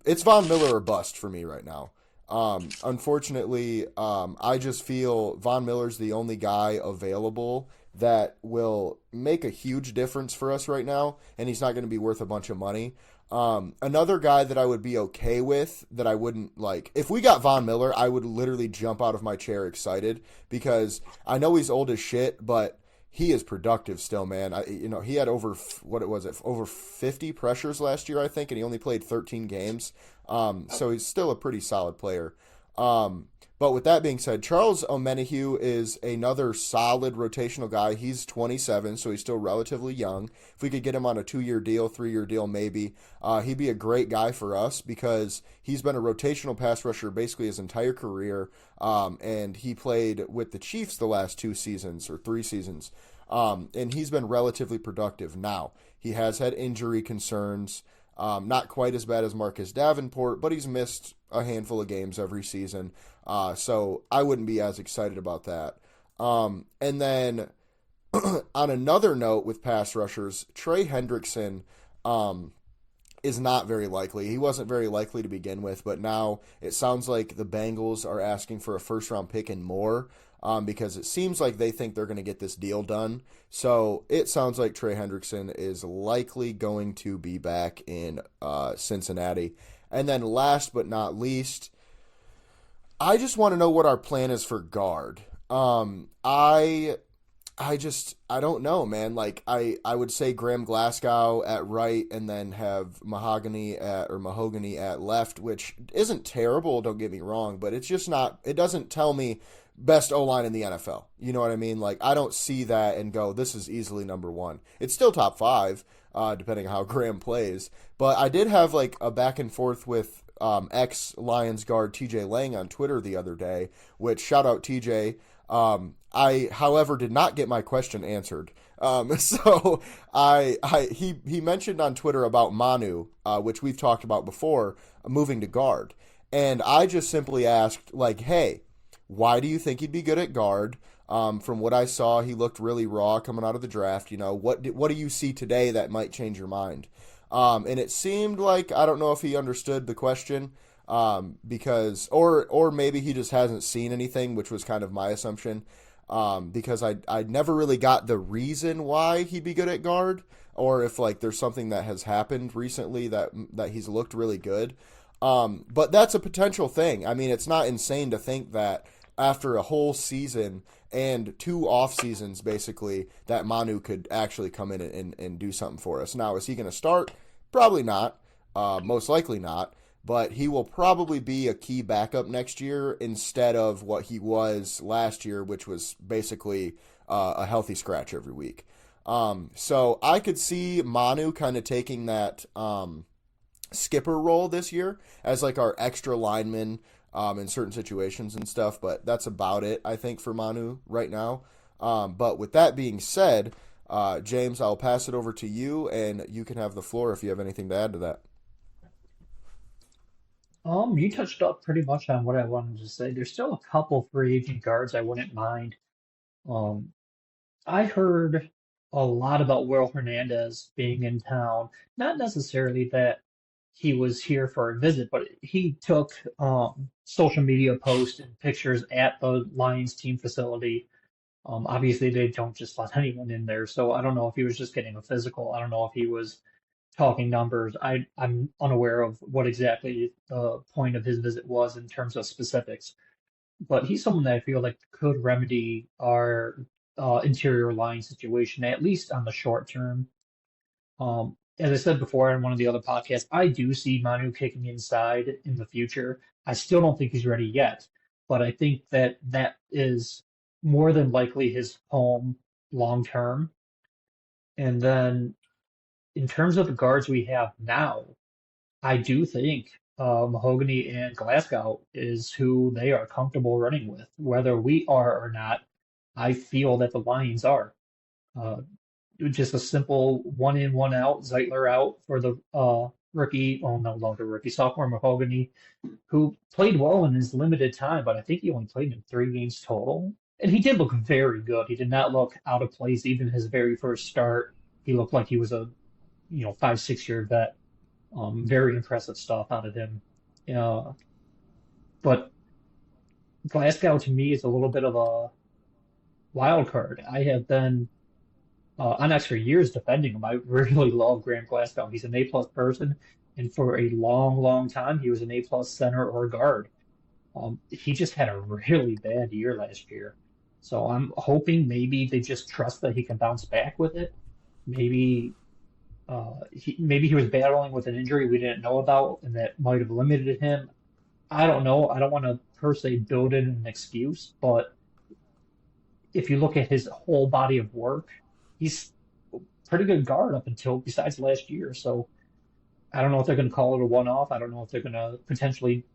It's Von Miller or bust for me right now. Unfortunately, I just feel Von Miller's the only guy available that will make a huge difference for us right now, and he's not going to be worth a bunch of money. Another guy that I would be okay with, that I wouldn't like, if we got Von Miller, I would literally jump out of my chair excited, because I know he's old as shit, but he is productive still, man. He had over 50 pressures last year, I think, and he only played 13 games. So he's still a pretty solid player. But with that being said, Charles Omenihu is another solid rotational guy. He's 27, so he's still relatively young. If we could get him on a 2-year deal, 3-year deal maybe, he'd be a great guy for us because he's been a rotational pass rusher basically his entire career, and he played with the Chiefs the last 2 seasons or 3 seasons, and he's been relatively productive. Now, he has had injury concerns. Not quite as bad as Marcus Davenport, but he's missed a handful of games every season. So I wouldn't be as excited about that. And then on another note with pass rushers, Trey Hendrickson is not very likely. He wasn't very likely to begin with, but now it sounds like the Bengals are asking for a first-round pick and more. Because it seems like they think they're going to get this deal done. So it sounds like Trey Hendrickson is likely going to be back in Cincinnati. And then last but not least, I just want to know what our plan is for guard. I don't know, man. Like I would say Graham Glasgow at right and then have Mahogany at left, which isn't terrible, don't get me wrong, but it's just not, it doesn't tell me best O-line in the NFL. You know what I mean? Like, I don't see that and go, this is easily number 1. It's still top 5, depending on how Graham plays. But I did have, like, a back and forth with ex-Lions guard TJ Lang on Twitter the other day, which, shout out TJ. I, however, did not get my question answered. So he mentioned on Twitter about Manu, which we've talked about before, moving to guard. And I just simply asked, like, hey, why do you think he'd be good at guard? From what I saw, he looked really raw coming out of the draft. What do you see today that might change your mind? And it seemed like, I don't know if he understood the question, because, or maybe he just hasn't seen anything, which was kind of my assumption, because I never really got the reason why he'd be good at guard, or if like there's something that has happened recently that he's looked really good. But that's a potential thing. I mean, it's not insane to think that after a whole season and 2 off seasons, basically, that Manu could actually come in and do something for us. Now, is he going to start? Probably not. Most likely not. But he will probably be a key backup next year instead of what he was last year, which was basically a healthy scratch every week. So I could see Manu kind of taking that skipper role this year as like our extra lineman in certain situations and stuff, but that's about it, I think, for Manu right now. But with that being said, James, I'll pass it over to you, and you can have the floor if you have anything to add to that. You touched up pretty much on what I wanted to say. There's still a couple free agent guards I wouldn't mind. Um, I heard a lot about Will Hernandez being in town. Not necessarily that he was here for a visit, but he took social media posts and pictures at the Lions team facility. Obviously, they don't just let anyone in there, so I don't know if he was just getting a physical. I don't know if he was talking numbers. I'm unaware of what exactly the point of his visit was in terms of specifics, but he's someone that I feel like could remedy our interior line situation, at least on the short term. As I said before in one of the other podcasts, I do see Manu kicking inside in the future. I still don't think he's ready yet, but I think that that is more than likely his home long term. And then in terms of the guards we have now, I do think Mahogany and Glasgow is who they are comfortable running with. Whether we are or not, I feel that the Lions are. Uh, just a simple one in, one out, Zeitler out for the rookie, oh, no longer rookie, sophomore Mahogany, who played well in his limited time, but I think he only played in 3 games total. And he did look very good. He did not look out of place even his very first start. He looked like he was a 5, 6 year vet. Very impressive stuff out of him. Uh, but Glasgow to me is a little bit of a wild card. I have been on X for years defending him. I really love Graham Glasgow. He's an A-plus person, and for a long, long time, he was an A-plus center or guard. He just had a really bad year last year. So I'm hoping maybe they just trust that he can bounce back with it. Maybe maybe he was battling with an injury we didn't know about, and that might have limited him. I don't know. I don't want to per se build in an excuse, but if you look at his whole body of work, he's a pretty good guard up until besides last year. So I don't know if they're going to call it a one-off. I don't know if they're going to potentially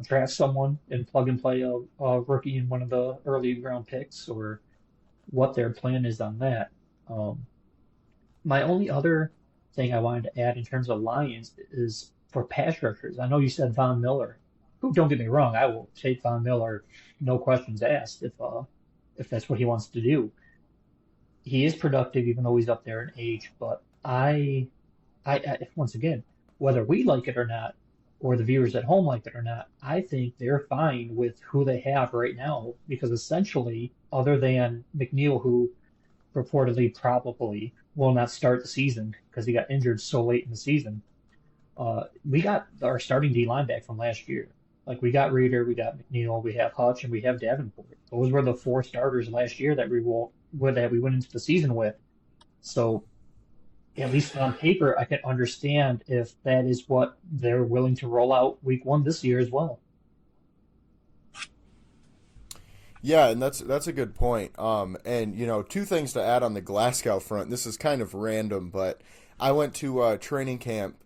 draft someone and plug and play a rookie in one of the early round picks, or what their plan is on that. My only other thing I wanted to add in terms of Lions is for pass rushers. I know you said Von Miller. Who, don't get me wrong, I will take Von Miller, no questions asked, if that's what he wants to do. He is productive, even though he's up there in age. But I once again, whether we like it or not, or the viewers at home like it or not, I think they're fine with who they have right now, because essentially, other than McNeil, who reportedly probably will not start the season because he got injured so late in the season, we got our starting D line back from last year. Like, we got Reader, we got McNeil, we have Hutch, and we have Davenport. Those were the 4 starters last year that we went into the season with. So at least on paper, I can understand if that is what they're willing to roll out week 1 this year as well. Yeah, and that's a good point. And 2 things to add on the Glasgow front. This is kind of random, but I went to training camp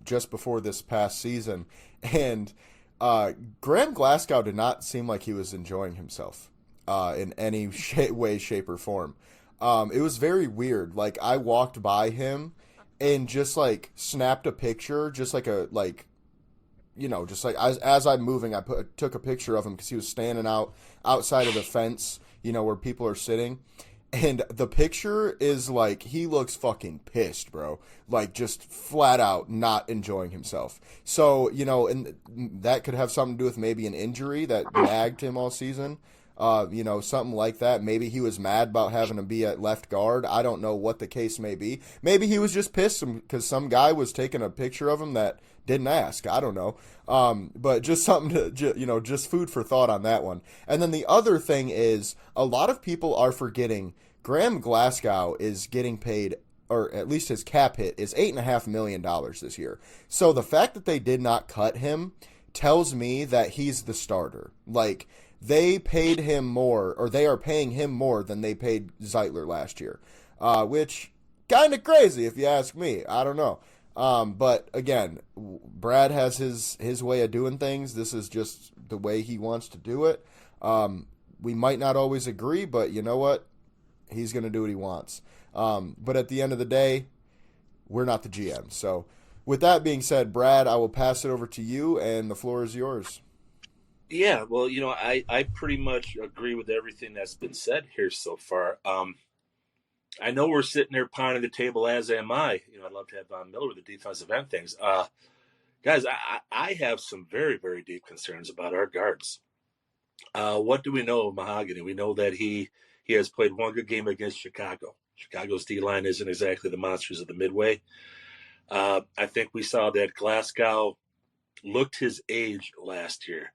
just before this past season, and Graham Glasgow did not seem like he was enjoying himself in any way, shape, or form. It was very weird. Like, I walked by him and just like snapped a picture, just like just like as I'm moving, took a picture of him because he was standing outside of the fence, where people are sitting, And the picture is like, he looks fucking pissed, bro. Like, just flat out not enjoying himself. So, and that could have something to do with maybe an injury that nagged him all season. Something like that. Maybe he was mad about having to be at left guard. I don't know what the case may be. Maybe he was just pissed because some guy was taking a picture of him that didn't ask. I don't know. But just something to, just food for thought on that one. And then the other thing is, a lot of people are forgetting Graham Glasgow is getting paid, or at least his cap hit is $8.5 million this year. So the fact that they did not cut him tells me that he's the starter. Like, they paid him more, or they are paying him more than they paid Zeitler last year, which kind of crazy if you ask me. I don't know. But again, Brad has his way of doing things. This is just the way he wants to do it. We might not always agree, but you know what? He's going to do what he wants. But at the end of the day, we're not the GM. So with that being said, Brad, I will pass it over to you, and the floor is yours. Yeah, well, I pretty much agree with everything that's been said here so far. I know we're sitting there pounding the table, as am I. I'd love to have Von Miller with the defensive end things. Guys, I have some very, very deep concerns about our guards. What do we know of Mahogany? We know that he has played one good game against Chicago. Chicago's D-line isn't exactly the monsters of the Midway. I think we saw that Glasgow looked his age last year.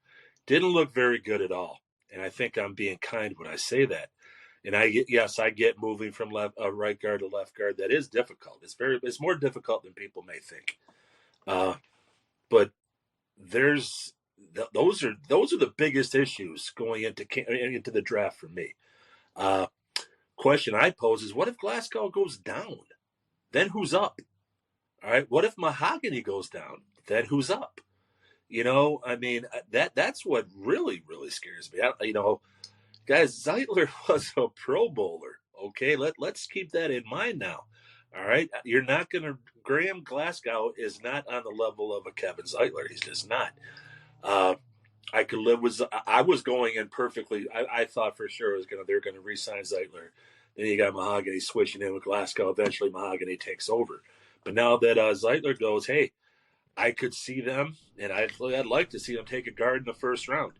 Didn't look very good at all. And I think I'm being kind when I say that. And I get moving from right guard to left guard. That is difficult. It's more difficult than people may think. But those are the biggest issues going into the draft for me. Question I pose is, what if Glasgow goes down? Then who's up? All right. What if Mahogany goes down? Then who's up? That's what really, really scares me. Guys, Zeitler was a Pro Bowler. Okay, let's keep that in mind now. All right, you're not going to. Graham Glasgow is not on the level of a Kevin Zeitler. He's just not. I could live with. I was going in perfectly. I thought for sure they're going to re-sign Zeitler. Then you got Mahogany switching in with Glasgow. Eventually, Mahogany takes over. But now that Zeitler goes, hey, I could see them, and I'd like to see them take a guard in the first round.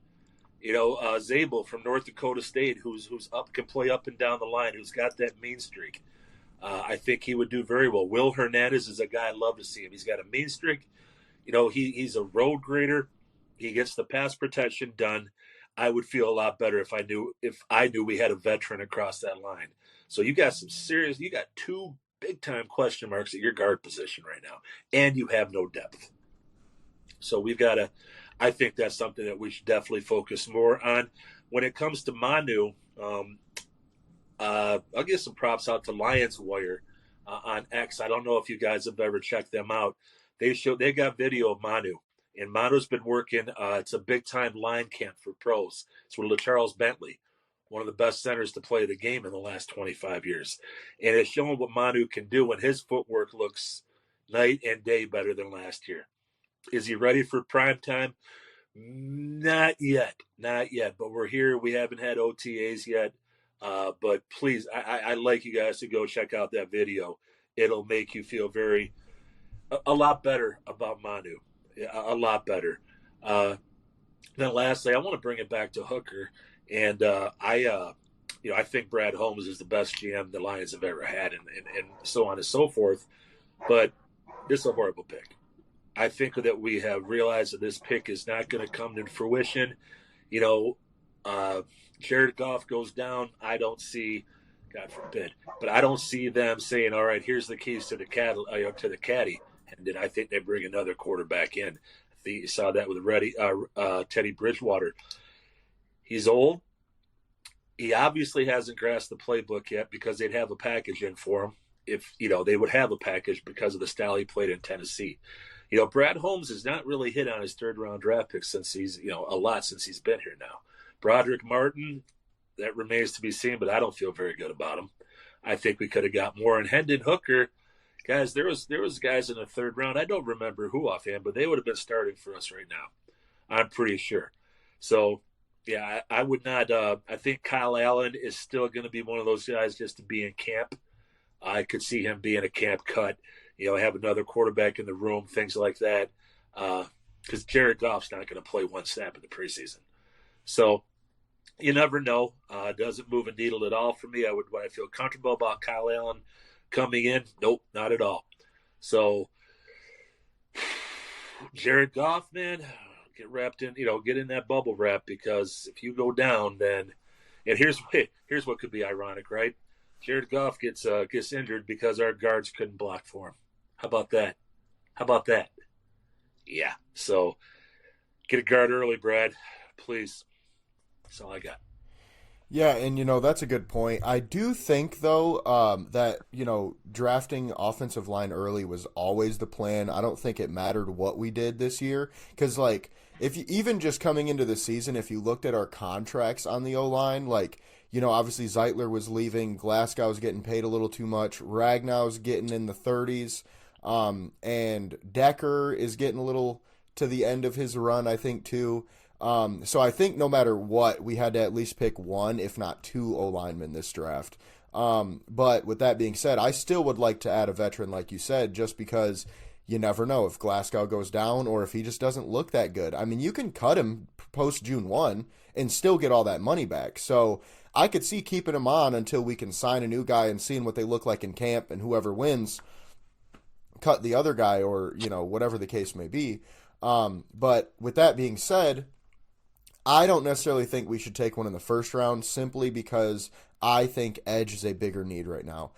Zabel from North Dakota State, who's up, can play up and down the line, who's got that mean streak. I think he would do very well. Will Hernandez is a guy I'd love to see him. He's got a mean streak. He's a road grader. He gets the pass protection done. I would feel a lot better if I knew we had a veteran across that line. So you got two big-time question marks at your guard position right now, and you have no depth. So we've got to – I think that's something that we should definitely focus more on. When it comes to Manu, I'll give some props out to Lions Wire on X. I don't know if you guys have ever checked them out. They got video of Manu, and Manu's been working. It's a big-time line camp for pros. It's with LaCharles Bentley, one of the best centers to play the game in the last 25 years. And it's showing what Manu can do, and his footwork looks night and day better than last year. Is he ready for prime time? Not yet. But we're here. We haven't had OTAs yet. But please, I'd like you guys to go check out that video. It'll make you feel a lot better about Manu. A lot better. Then lastly, I want to bring it back to Hooker. And I think Brad Holmes is the best GM the Lions have ever had, and so on and so forth. But this is a horrible pick. I think that we have realized that this pick is not going to come to fruition. Jared Goff goes down. I don't see, God forbid, but I don't see them saying, all right, here's the keys to the caddy. And then I think they bring another quarterback in. I think you saw that with Teddy Bridgewater. He's old. He obviously hasn't grasped the playbook yet, because they'd have a package in for him. If, they would have a package because of the style he played in Tennessee. Brad Holmes has not really hit on his third-round draft pick since he's been here now. Broderick Martin, that remains to be seen, but I don't feel very good about him. I think we could have got more. And Hendon Hooker, guys, there was guys in the third round. I don't remember who offhand, but they would have been starting for us right now. I'm pretty sure. So Yeah, I would not. I think Kyle Allen is still going to be one of those guys just to be in camp. I could see him being a camp cut, have another quarterback in the room, things like that. Because Jared Goff's not going to play one snap in the preseason. So you never know. Doesn't move a needle at all for me. Would I feel comfortable about Kyle Allen coming in? Nope, not at all. So Jared Goff, man, get wrapped in, get in that bubble wrap, because if you go down, then, and here's what could be ironic, right? Jared Goff gets injured because our guards couldn't block for him. How about that? How about that? Yeah. So get a guard early, Brad, please. That's all I got. Yeah, and that's a good point. I do think though that drafting offensive line early was always the plan. I don't think it mattered what we did this year, because if you, even just coming into the season, if you looked at our contracts on the O line, obviously Zeitler was leaving, Glasgow's getting paid a little too much, Ragnow's getting in the 30s, and Decker is getting a little to the end of his run, I think too. So I think no matter what, we had to at least pick one, if not two O-linemen this draft. But with that being said, I still would like to add a veteran, like you said, just because you never know if Glasgow goes down or if he just doesn't look that good. I mean, you can cut him post June 1 and still get all that money back. So I could see keeping him on until we can sign a new guy and seeing what they look like in camp, and whoever wins, cut the other guy, or, whatever the case may be. But with that being said, I don't necessarily think we should take one in the first round, simply because I think edge is a bigger need right now.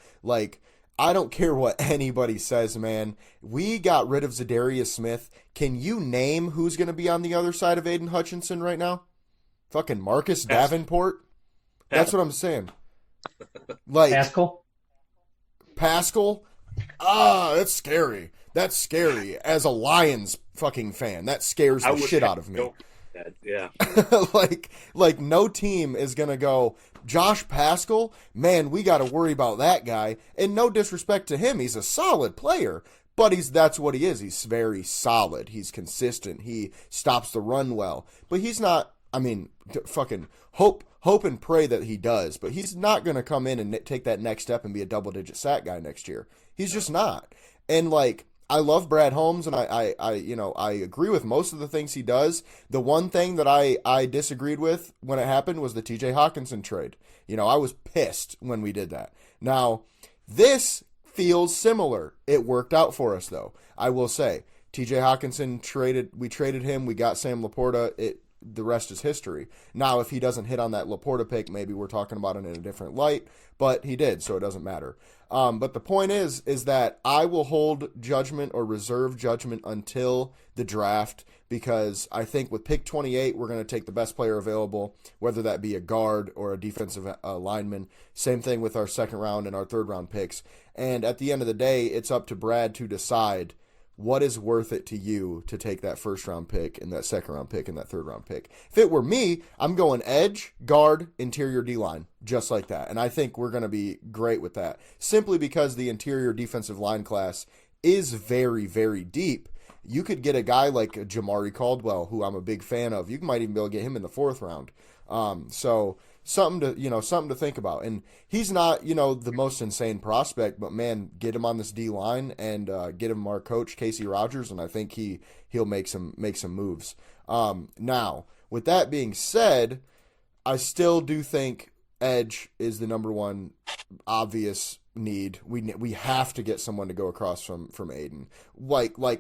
I don't care what anybody says, man. We got rid of Zadarius Smith. Can you name who's going to be on the other side of Aiden Hutchinson right now? Fucking Marcus Davenport? That's what I'm saying. Pascal? That's scary. That's scary. As a Lions fucking fan, that scares the shit out of me. Yeah. No team is going to go, Josh Pascal, man, we got to worry about that guy. And no disrespect to him, he's a solid player, but that's what he is. He's very solid. He's consistent. He stops the run well. But he's not, fucking hope and pray that he does, but he's not going to come in and take that next step and be a double-digit sack guy next year. He's just not. And I love Brad Holmes, and I agree with most of the things he does. The one thing that I disagreed with when it happened was the T.J. Hawkinson trade. I was pissed when we did that. Now, this feels similar. It worked out for us, though. I will say, T.J. Hawkinson we traded him. We got Sam Laporta. The rest is history. Now, if he doesn't hit on that Laporta pick, maybe we're talking about it in a different light, but he did, so it doesn't matter. But the point is that I will hold judgment or reserve judgment until the draft, because I think with pick 28, we're going to take the best player available, whether that be a guard or a defensive lineman. Same thing with our second round and our third round picks. And at the end of the day, it's up to Brad to decide what is worth it to you to take that first round pick and that second round pick and that third round pick. If it were me, I'm going edge, guard, interior D-line, just like that. And I think we're going to be great with that, simply because the interior defensive line class is very, very deep. You could get a guy like Jamari Caldwell, who I'm a big fan of. You might even be able to get him in the fourth round. So something to think about. And he's not, the most insane prospect, but man, get him on this D line and get him our coach Casey Rogers, and I think he'll make some moves. Now, with that being said, I still do think edge is the number one obvious need. We have to get someone to go across from Aiden.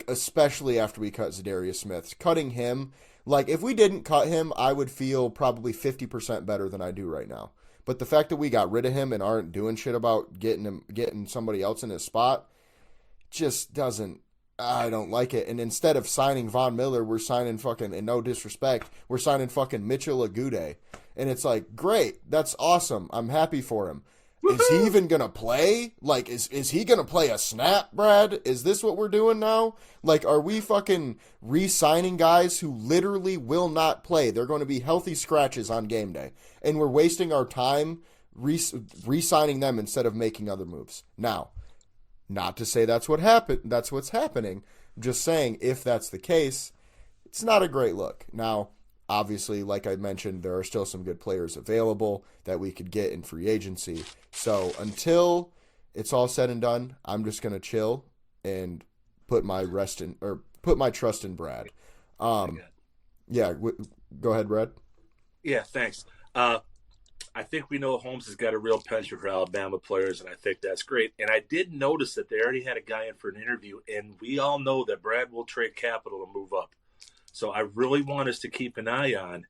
Especially after we cut Zadarius Smith. Cutting him, if we didn't cut him, I would feel probably 50% better than I do right now. But the fact that we got rid of him and aren't doing shit about getting somebody else in his spot just doesn't. I don't like it. And instead of signing Von Miller, we're signing fucking, and no disrespect, we're signing fucking Mitchell Agude. And it's great. That's awesome. I'm happy for him. Woo-hoo! Is he even going to play? Is he going to play a snap, Brad? Is this what we're doing now? Are we fucking re-signing guys who literally will not play? They're going to be healthy scratches on game day. And we're wasting our time re-signing them instead of making other moves. Now, not to say that's what's happening. I'm just saying, if that's the case, it's not a great look. Now, obviously, like I mentioned, there are still some good players available that we could get in free agency. So until it's all said and done, I'm just gonna chill and put my trust in Brad. Yeah, go ahead, Brad. Yeah, thanks. I think we know Holmes has got a real penchant for Alabama players, and I think that's great. And I did notice that they already had a guy in for an interview, and we all know that Brad will trade capital to move up. So I really want us to keep an eye on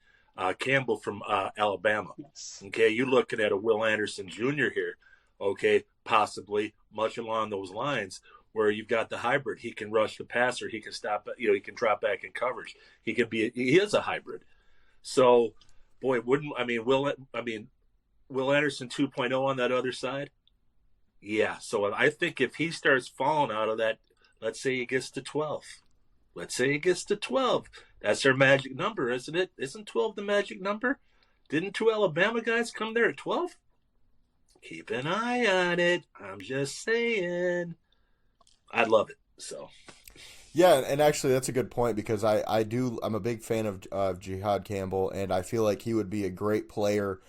Campbell from Alabama. Yes. Okay, you're looking at a Will Anderson Jr. here, okay, possibly much along those lines where you've got the hybrid. He can rush the passer. He can stop, he can drop back in coverage. He is a hybrid. So, boy, Will Anderson 2.0 on that other side? Yeah, so I think if he starts falling out of that, let's say he gets to 12. Let's say he gets to 12. That's their magic number, isn't it? Isn't 12 the magic number? Didn't 2 Alabama guys come there at 12? Keep an eye on it. I'm just saying. I'd love it. So. Yeah, and actually that's a good point because I'm a big fan of Jihad Campbell, and I feel like he would be a great player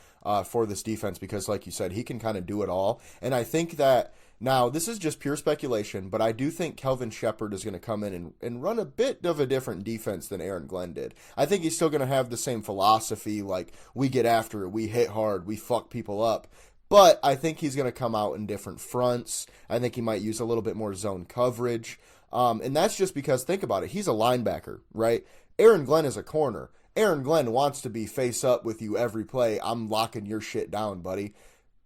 for this defense because, like you said, he can kind of do it all. And I think that now this is just pure speculation, but I do think Kelvin Shepherd is going to come in and run a bit of a different defense than Aaron Glenn did. I think he's still going to have the same philosophy, like we get after it, we hit hard, we fuck people up. But I think he's going to come out in different fronts. I think he might use a little bit more zone coverage. And that's just because, think about it, he's a linebacker, right? Aaron Glenn is a corner. Aaron Glenn wants to be face up with you every play. I'm locking your shit down, buddy.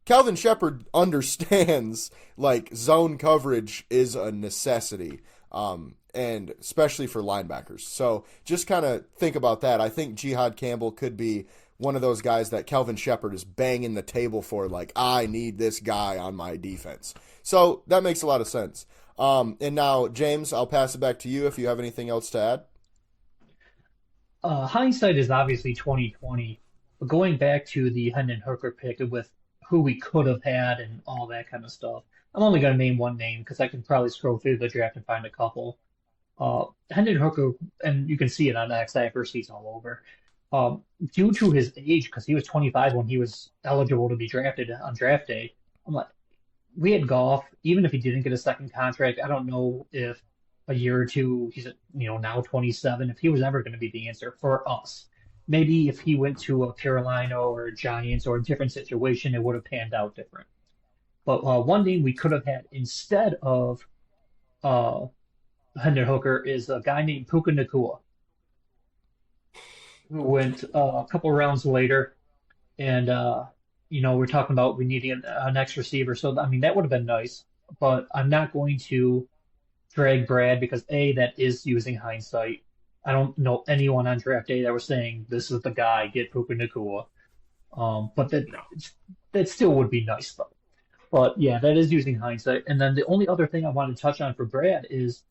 Kelvin Shepherd understands, like, zone coverage is a necessity, and especially for linebackers. So just kind of think about that. I think Jihad Campbell could be one of those guys that Kelvin Shepherd is banging the table for, like, I need this guy on my defense. So that makes a lot of sense. And now, James, I'll pass it back to you if you have anything else to add. Hindsight is obviously 2020, but going back to the Hendon Hooker pick with who we could have had and all that kind of stuff, I'm only going to name one name because I can probably scroll through the draft and find a couple. Hendon Hooker, and you can see it on X Factors, he's all over. Due to his age, because he was 25 when he was eligible to be drafted on draft day, I'm like, we had Goff, even if he didn't get a second contract, I don't know if a year or two, he's now 27, if he was ever going to be the answer for us. Maybe if he went to a Carolina or a Giants or a different situation, it would have panned out different. But one name we could have had instead of Hendon Hooker is a guy named Puka Nacua, who went a couple rounds later, and we're talking about we need an next receiver. So, I mean, that would have been nice, but I'm not going to drag Brad because, A, that is using hindsight. I don't know anyone on draft day that was saying this is the guy, get Puka Nacua. But that still would be nice, though. But, yeah, that is using hindsight. And then the only other thing I want to touch on for Brad is,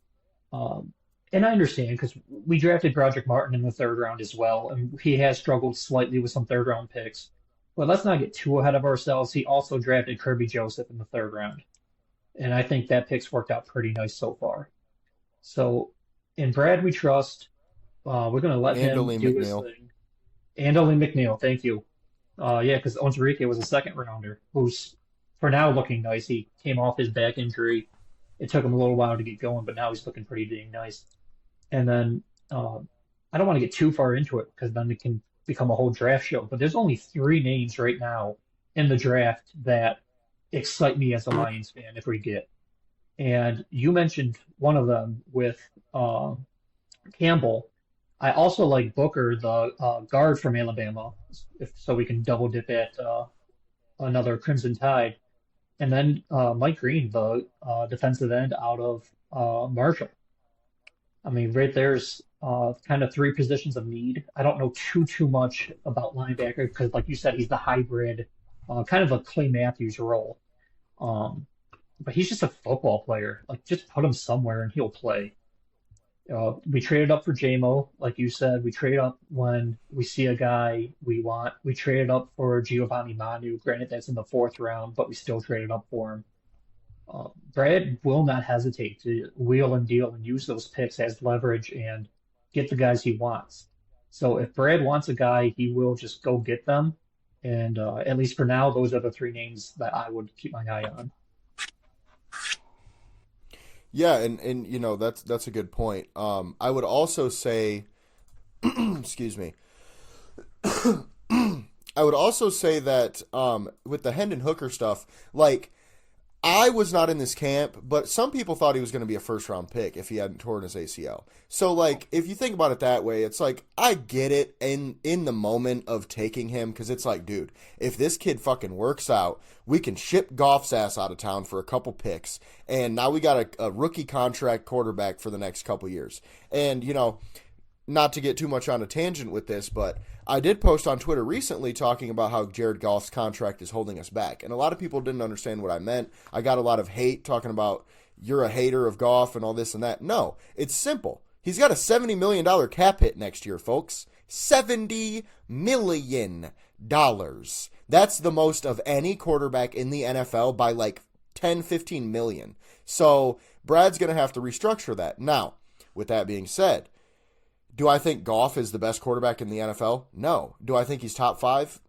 and I understand because we drafted Broderick Martin in the 3rd round as well, and he has struggled slightly with some 3rd round picks. But let's not get too ahead of ourselves. He also drafted Kirby Joseph in the 3rd round. And I think that pick's worked out pretty nice so far. So in Brad we trust. We're going to let him do his thing. Andolin McNeil, thank you. Yeah, because Onzarike was a 2nd rounder who's for now looking nice. He came off his back injury. It took him a little while to get going, but now he's looking pretty dang nice. And then I don't want to get too far into it because then it can become a whole draft show. But there's only 3 names right now in the draft that excite me as a Lions fan if we get. And you mentioned one of them with Campbell. I also like Booker, the guard from Alabama, so we can double dip at another Crimson Tide. And then Mike Green, the defensive end out of Marshall. I mean, right there's kind of 3 positions of need. I don't know too much about linebacker because, like you said, he's the hybrid, kind of a Clay Matthews role. But he's just a football player. Like, just put him somewhere and he'll play. We traded up for JMO, like you said. We trade up when we see a guy we want. We traded up for Giovanni Manu. Granted, that's in the 4th round, but we still traded up for him. Brad will not hesitate to wheel and deal and use those picks as leverage and get the guys he wants. So if Brad wants a guy, he will just go get them. And at least for now, those are the three names that I would keep my eye on. Yeah, and that's a good point. I would also say, excuse me. I would also say that with the Hendon Hooker stuff, like I was not in this camp, but some people thought he was going to be a first round pick if he hadn't torn his ACL. So like if you think about it that way, it's like I get it in the moment of taking him because it's like, dude, if this kid fucking works out, we can ship Goff's ass out of town for a couple picks, and now we got a rookie contract quarterback for the next couple years. And not to get too much on a tangent with this, but I did post on Twitter recently talking about how Jared Goff's contract is holding us back. And a lot of people didn't understand what I meant. I got a lot of hate talking about you're a hater of Goff and all this and that. No, it's simple. He's got a $70 million cap hit next year, folks. $70 million. That's the most of any quarterback in the NFL by like 10, 15 million. So Brad's going to have to restructure that. Now, with that being said, do I think Goff is the best quarterback in the NFL? No. Do I think he's top 5?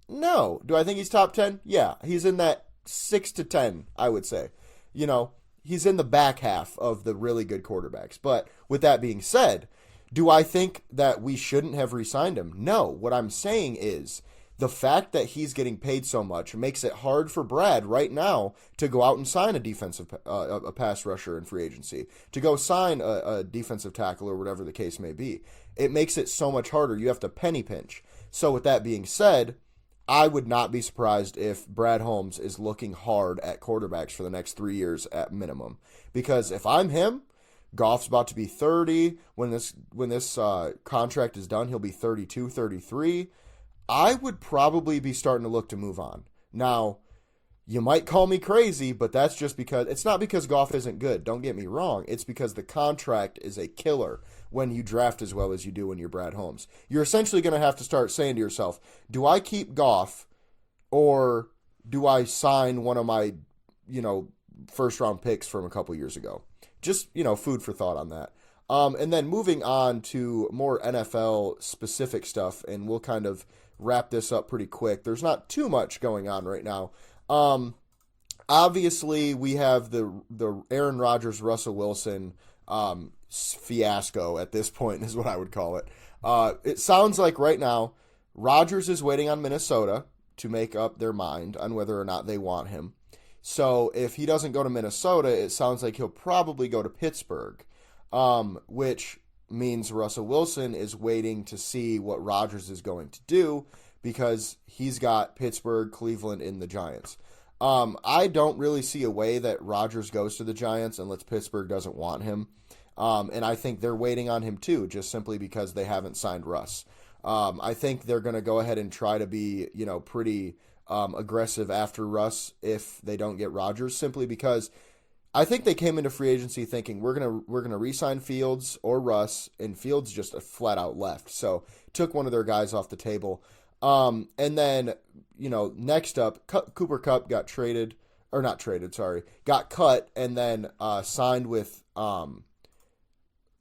No. Do I think he's top 10? Yeah. He's in that 6 to 10, I would say. He's in the back half of the really good quarterbacks. But with that being said, do I think that we shouldn't have re-signed him? No. What I'm saying is the fact that he's getting paid so much makes it hard for Brad right now to go out and sign a pass rusher in free agency, to go sign a defensive tackle or whatever the case may be. It makes it so much harder. You have to penny pinch. So with that being said, I would not be surprised if Brad Holmes is looking hard at quarterbacks for the next 3 years at minimum. Because if I'm him, Goff's about to be 30. When this contract is done, he'll be 32, 33. I would probably be starting to look to move on. Now, you might call me crazy, but that's just because it's not because Goff isn't good. Don't get me wrong. It's because the contract is a killer when you draft as well as you do when you're Brad Holmes. You're essentially going to have to start saying to yourself, do I keep Goff or do I sign one of my, first round picks from a couple years ago? Just, food for thought on that. And then moving on to more NFL specific stuff, and we'll kind of wrap this up pretty quick. There's not too much going on right now. Obviously, we have the Aaron Rodgers, Russell Wilson fiasco at this point is what I would call it. It sounds like right now Rodgers is waiting on Minnesota to make up their mind on whether or not they want him. So if he doesn't go to Minnesota, it sounds like he'll probably go to Pittsburgh, which means Russell Wilson is waiting to see what Rodgers is going to do because he's got Pittsburgh, Cleveland, and the Giants. I don't really see a way that Rodgers goes to the Giants unless Pittsburgh doesn't want him. And I think they're waiting on him too, just simply because they haven't signed Russ. I think they're going to go ahead and try to be, pretty aggressive after Russ if they don't get Rodgers, simply because I think they came into free agency thinking we're gonna re-sign Fields or Russ, and Fields just flat out left. So took one of their guys off the table. And then next up, Cooper Kupp got got cut, and then signed with the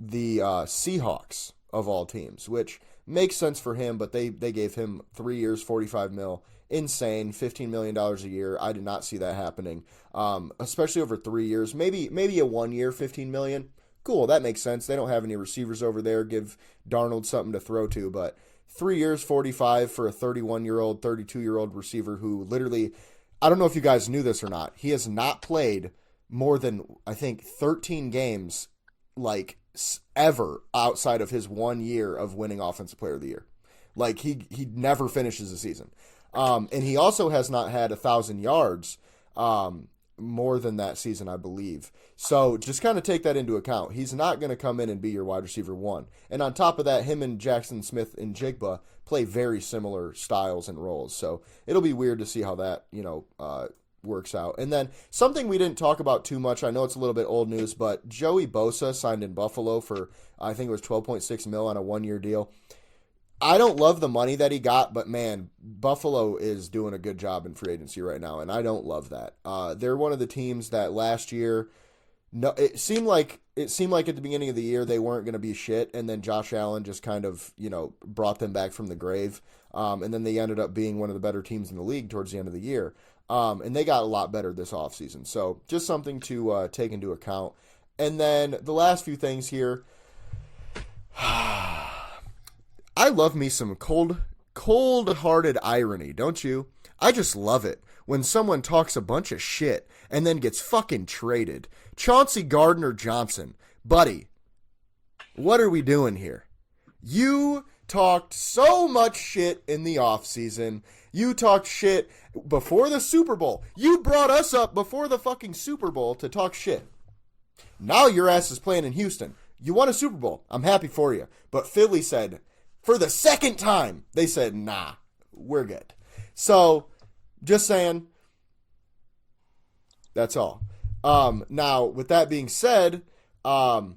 Seahawks of all teams, which makes sense for him. But they gave him 3 years, $45 million. Insane, $15 million a year. I did not see that happening, especially over 3 years. Maybe a 1 year, $15 million. Cool, that makes sense. They don't have any receivers over there. Give Darnold something to throw to. But 3 years, 45 for a 31-year-old, 32-year-old receiver who literally, I don't know if you guys knew this or not, he has not played more than, I think, 13 games like ever outside of his 1 year of winning Offensive Player of the Year. Like he never finishes a season. And he also has not had 1,000 yards more than that season, I believe. So just kind of take that into account. He's not going to come in and be your wide receiver one. And on top of that, him and Jackson Smith and Jigba play very similar styles and roles. So it'll be weird to see how that, works out. And then something we didn't talk about too much, I know it's a little bit old news, but Joey Bosa signed in Buffalo for, I think it was $12.6 million on a 1 year deal. I don't love the money that he got, but man, Buffalo is doing a good job in free agency right now, and I don't love that. They're one of the teams that last year, it seemed like it seemed like at the beginning of the year they weren't going to be shit, and then Josh Allen just kind of, brought them back from the grave. And then they ended up being one of the better teams in the league towards the end of the year. And they got a lot better this offseason. So just something to take into account. And then the last few things here. I love me some cold-hearted irony, don't you? I just love it when someone talks a bunch of shit and then gets fucking traded. Chauncey Gardner-Johnson, buddy, what are we doing here? You talked so much shit in the offseason. You talked shit before the Super Bowl. You brought us up before the fucking Super Bowl to talk shit. Now your ass is playing in Houston. You won a Super Bowl. I'm happy for you. But Philly said, for the second time, they said, nah, we're good. So, just saying, that's all. Now, with that being said, on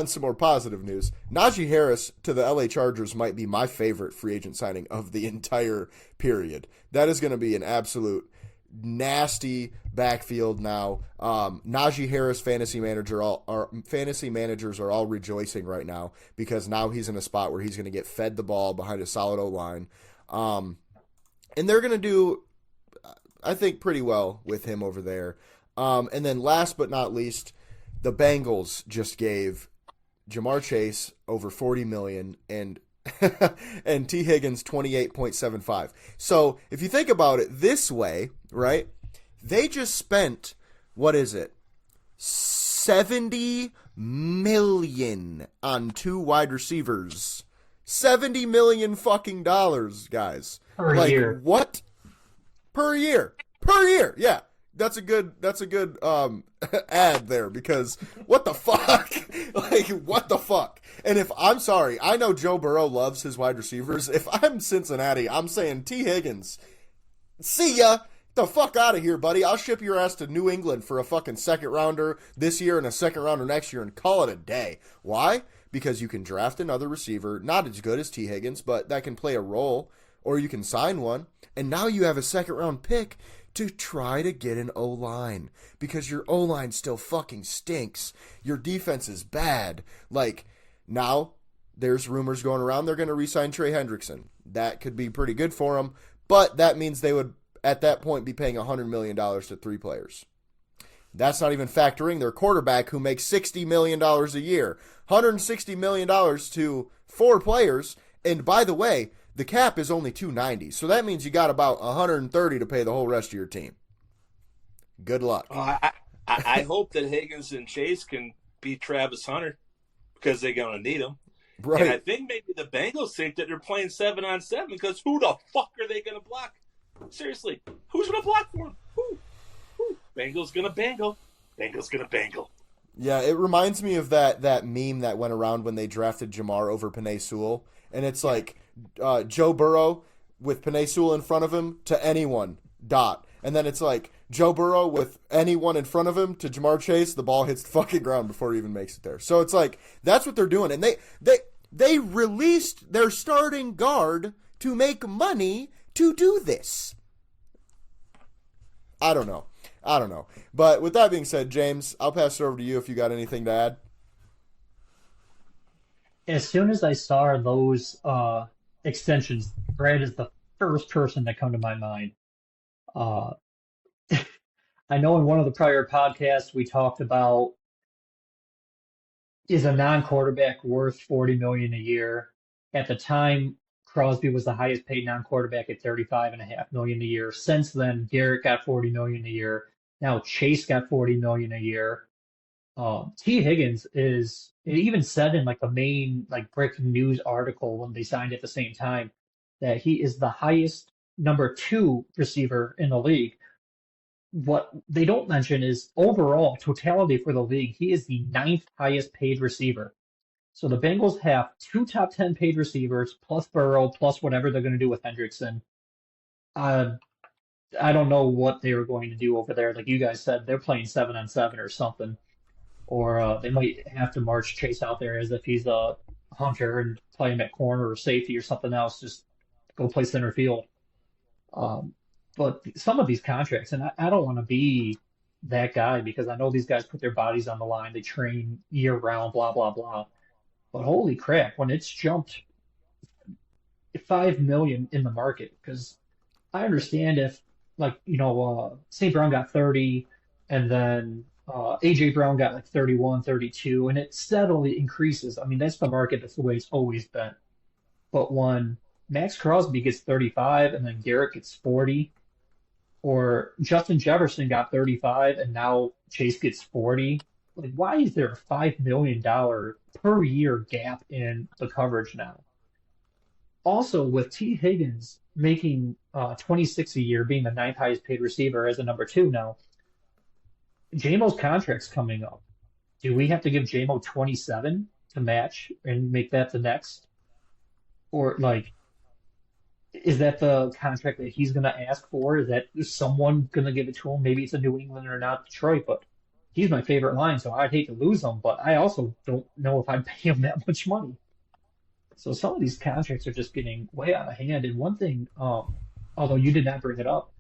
some more positive news, Najee Harris to the LA Chargers might be my favorite free agent signing of the entire period. That is going to be an absolute nasty backfield now. Najee Harris fantasy managers are all rejoicing right now because now he's in a spot where he's going to get fed the ball behind a solid O-line. And they're going to do, I think, pretty well with him over there. And then last but not least, the Bengals just gave Jamar Chase over $40 million and and T. Higgins 28.75. So if you think about it this way, right, they just spent, what is it, $70 million on two wide receivers. $70 million fucking dollars, guys. Per year. What? Per year. Per year, yeah. That's a good ad there because what the fuck? What the fuck? And if I'm sorry, I know Joe Burrow loves his wide receivers. If I'm Cincinnati, I'm saying T. Higgins, see ya. The fuck out of here, buddy. I'll ship your ass to New England for a fucking second rounder this year and a second rounder next year and call it a day. Why? Because you can draft another receiver, not as good as T. Higgins, but that can play a role, or you can sign one, and now you have a second round pick to try to get an O-line because your O-line still fucking stinks. Your defense is bad. Now there's rumors going around they're going to re-sign Trey Hendrickson. That could be pretty good for them, but that means they would at that point be paying $100 million to three players. That's not even factoring their quarterback who makes $60 million a year. $160 million to four players, and by the way, the cap is only $290, so that means you got about $130 to pay the whole rest of your team. Good luck. I hope that Higgins and Chase can beat Travis Hunter because they're going to need him. Right. And I think maybe the Bengals think that they're playing 7-on-7 because who the fuck are they going to block? Seriously, who's going to block for him? Who? Bengals going to bangle. Bengals going to bangle. Yeah, it reminds me of that meme that went around when they drafted Jamar over Penei Sewell, and it's like Joe Burrow with Penei Sewell in front of him to anyone, dot. And then it's like Joe Burrow with anyone in front of him to Jamar Chase, the ball hits the fucking ground before he even makes it there. So it's like, that's what they're doing. And they released their starting guard to make money to do this. I don't know. But with that being said, James, I'll pass it over to you if you got anything to add. As soon as I saw those extensions, Brad is the first person that come to my mind. I know in one of the prior podcasts we talked about, is a non-quarterback worth $40 million a year? At the time, Crosby was the highest paid non-quarterback at $35.5 million a year. Since then, Garrett got $40 million a year. Now Chase got $40 million a year. T. Higgins is, it even said in the main breaking news article when they signed at the same time that he is the highest number 2 receiver in the league. What they don't mention is overall totality for the league, he is the 9th highest paid receiver. So the Bengals have 2 top 10 paid receivers plus Burrow plus whatever they're going to do with Hendrickson. I don't know what they were going to do over there. Like you guys said, they're playing 7-on-7 or something. Or they might have to march Chase out there as if he's a hunter and play him at corner or safety or something else. Just go play center field. But some of these contracts, and I don't want to be that guy because I know these guys put their bodies on the line. They train year round, blah, blah, blah. But holy crap, when it's jumped 5 million in the market, because I understand if, like, St. Brown got 30 and then AJ Brown got like 31, 32, and it steadily increases. I mean, that's the market. That's the way it's always been. But when Max Crosby gets 35 and then Garrett gets 40, or Justin Jefferson got 35 and now Chase gets 40, like, why is there a $5 million per year gap in the coverage now? Also, with T. Higgins making 26 a year, being the ninth highest paid receiver as a number two now, JMO's contract's coming up. Do we have to give JMO 27 to match and make that the next? Or, like, is that the contract that he's going to ask for? Is someone going to give it to him? Maybe it's a New England or not Detroit, but he's my favorite line, so I'd hate to lose him, but I also don't know if I'd pay him that much money. So some of these contracts are just getting way out of hand. And one thing, although you did not bring it up,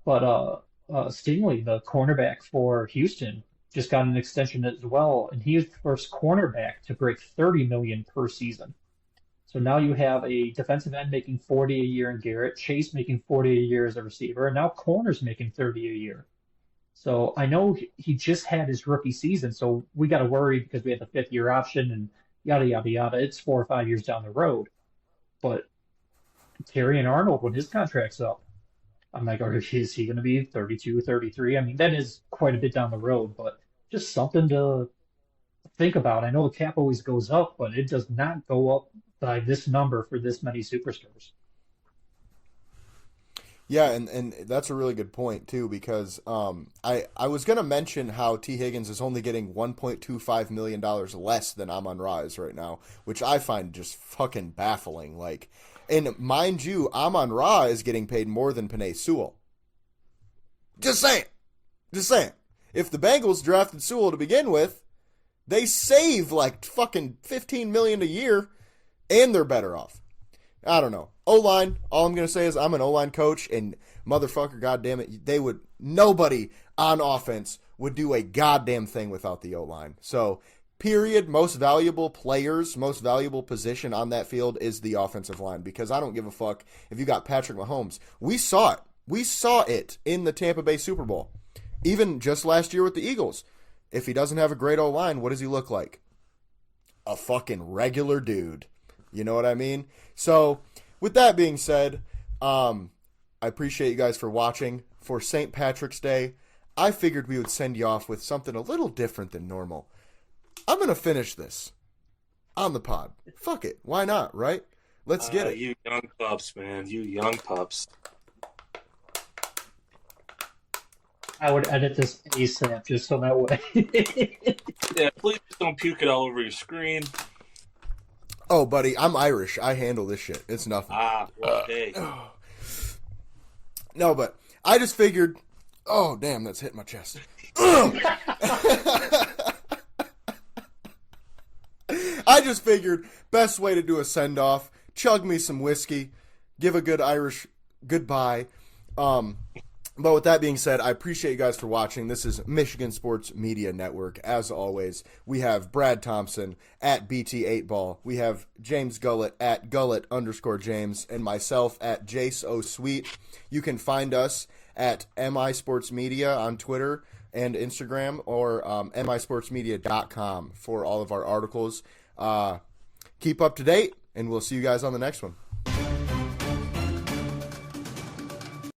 but Stingley, the cornerback for Houston, just got an extension as well, and he is the first cornerback to break 30 million per season. So now you have a defensive end making 40 a year in Garrett, Chase making 40 a year as a receiver, and now corners making 30 a year. So I know he just had his rookie season, so we got to worry because we have the fifth-year option and yada, yada, yada. It's 4 or 5 years down the road. But Terry and Arnold, when his contract's up, I'm like, is he going to be 32, 33? I mean, that is quite a bit down the road, but just something to think about. I know the cap always goes up, but it does not go up by this number for this many superstars. Yeah, and that's a really good point too, because I was gonna mention how T. Higgins is only getting $1.25 million less than Amon-Ra is right now, which I find just fucking baffling. Like, and mind you, Amon-Ra is getting paid more than Penei Sewell. Just saying. If the Bengals drafted Sewell to begin with, they save like fucking $15 million a year, and they're better off. I don't know. O-line, all I'm going to say is I'm an O-line coach, and motherfucker, goddamn it, nobody on offense would do a goddamn thing without the O-line. So, period, most valuable players, most valuable position on that field is the offensive line, because I don't give a fuck if you got Patrick Mahomes. We saw it. We saw it in the Tampa Bay Super Bowl. Even just last year with the Eagles. If he doesn't have a great O-line, what does he look like? A fucking regular dude. You know what I mean? So, with that being said, I appreciate you guys for watching. For St. Patrick's Day, I figured we would send you off with something a little different than normal. I'm going to finish this on the pod. Fuck it. Why not, right? Let's get it. You young pups, man. You young pups. I would edit this ASAP just so that way. Yeah, please don't puke it all over your screen. Oh, buddy, I'm Irish. I handle this shit. It's nothing. Well, hey. No, but I just figured... Oh, damn, that's hitting my chest. I just figured best way to do a send-off, chug me some whiskey, give a good Irish goodbye. But with that being said, I appreciate you guys for watching. This is Michigan Sports Media Network. As always, we have Brad Thompson at BT8Ball. We have James Gullett at Gullett_James, and myself at Jace O'Sweet. You can find us at MI Sports Media on Twitter and Instagram, or misportsmedia.com for all of our articles. Keep up to date, and we'll see you guys on the next one.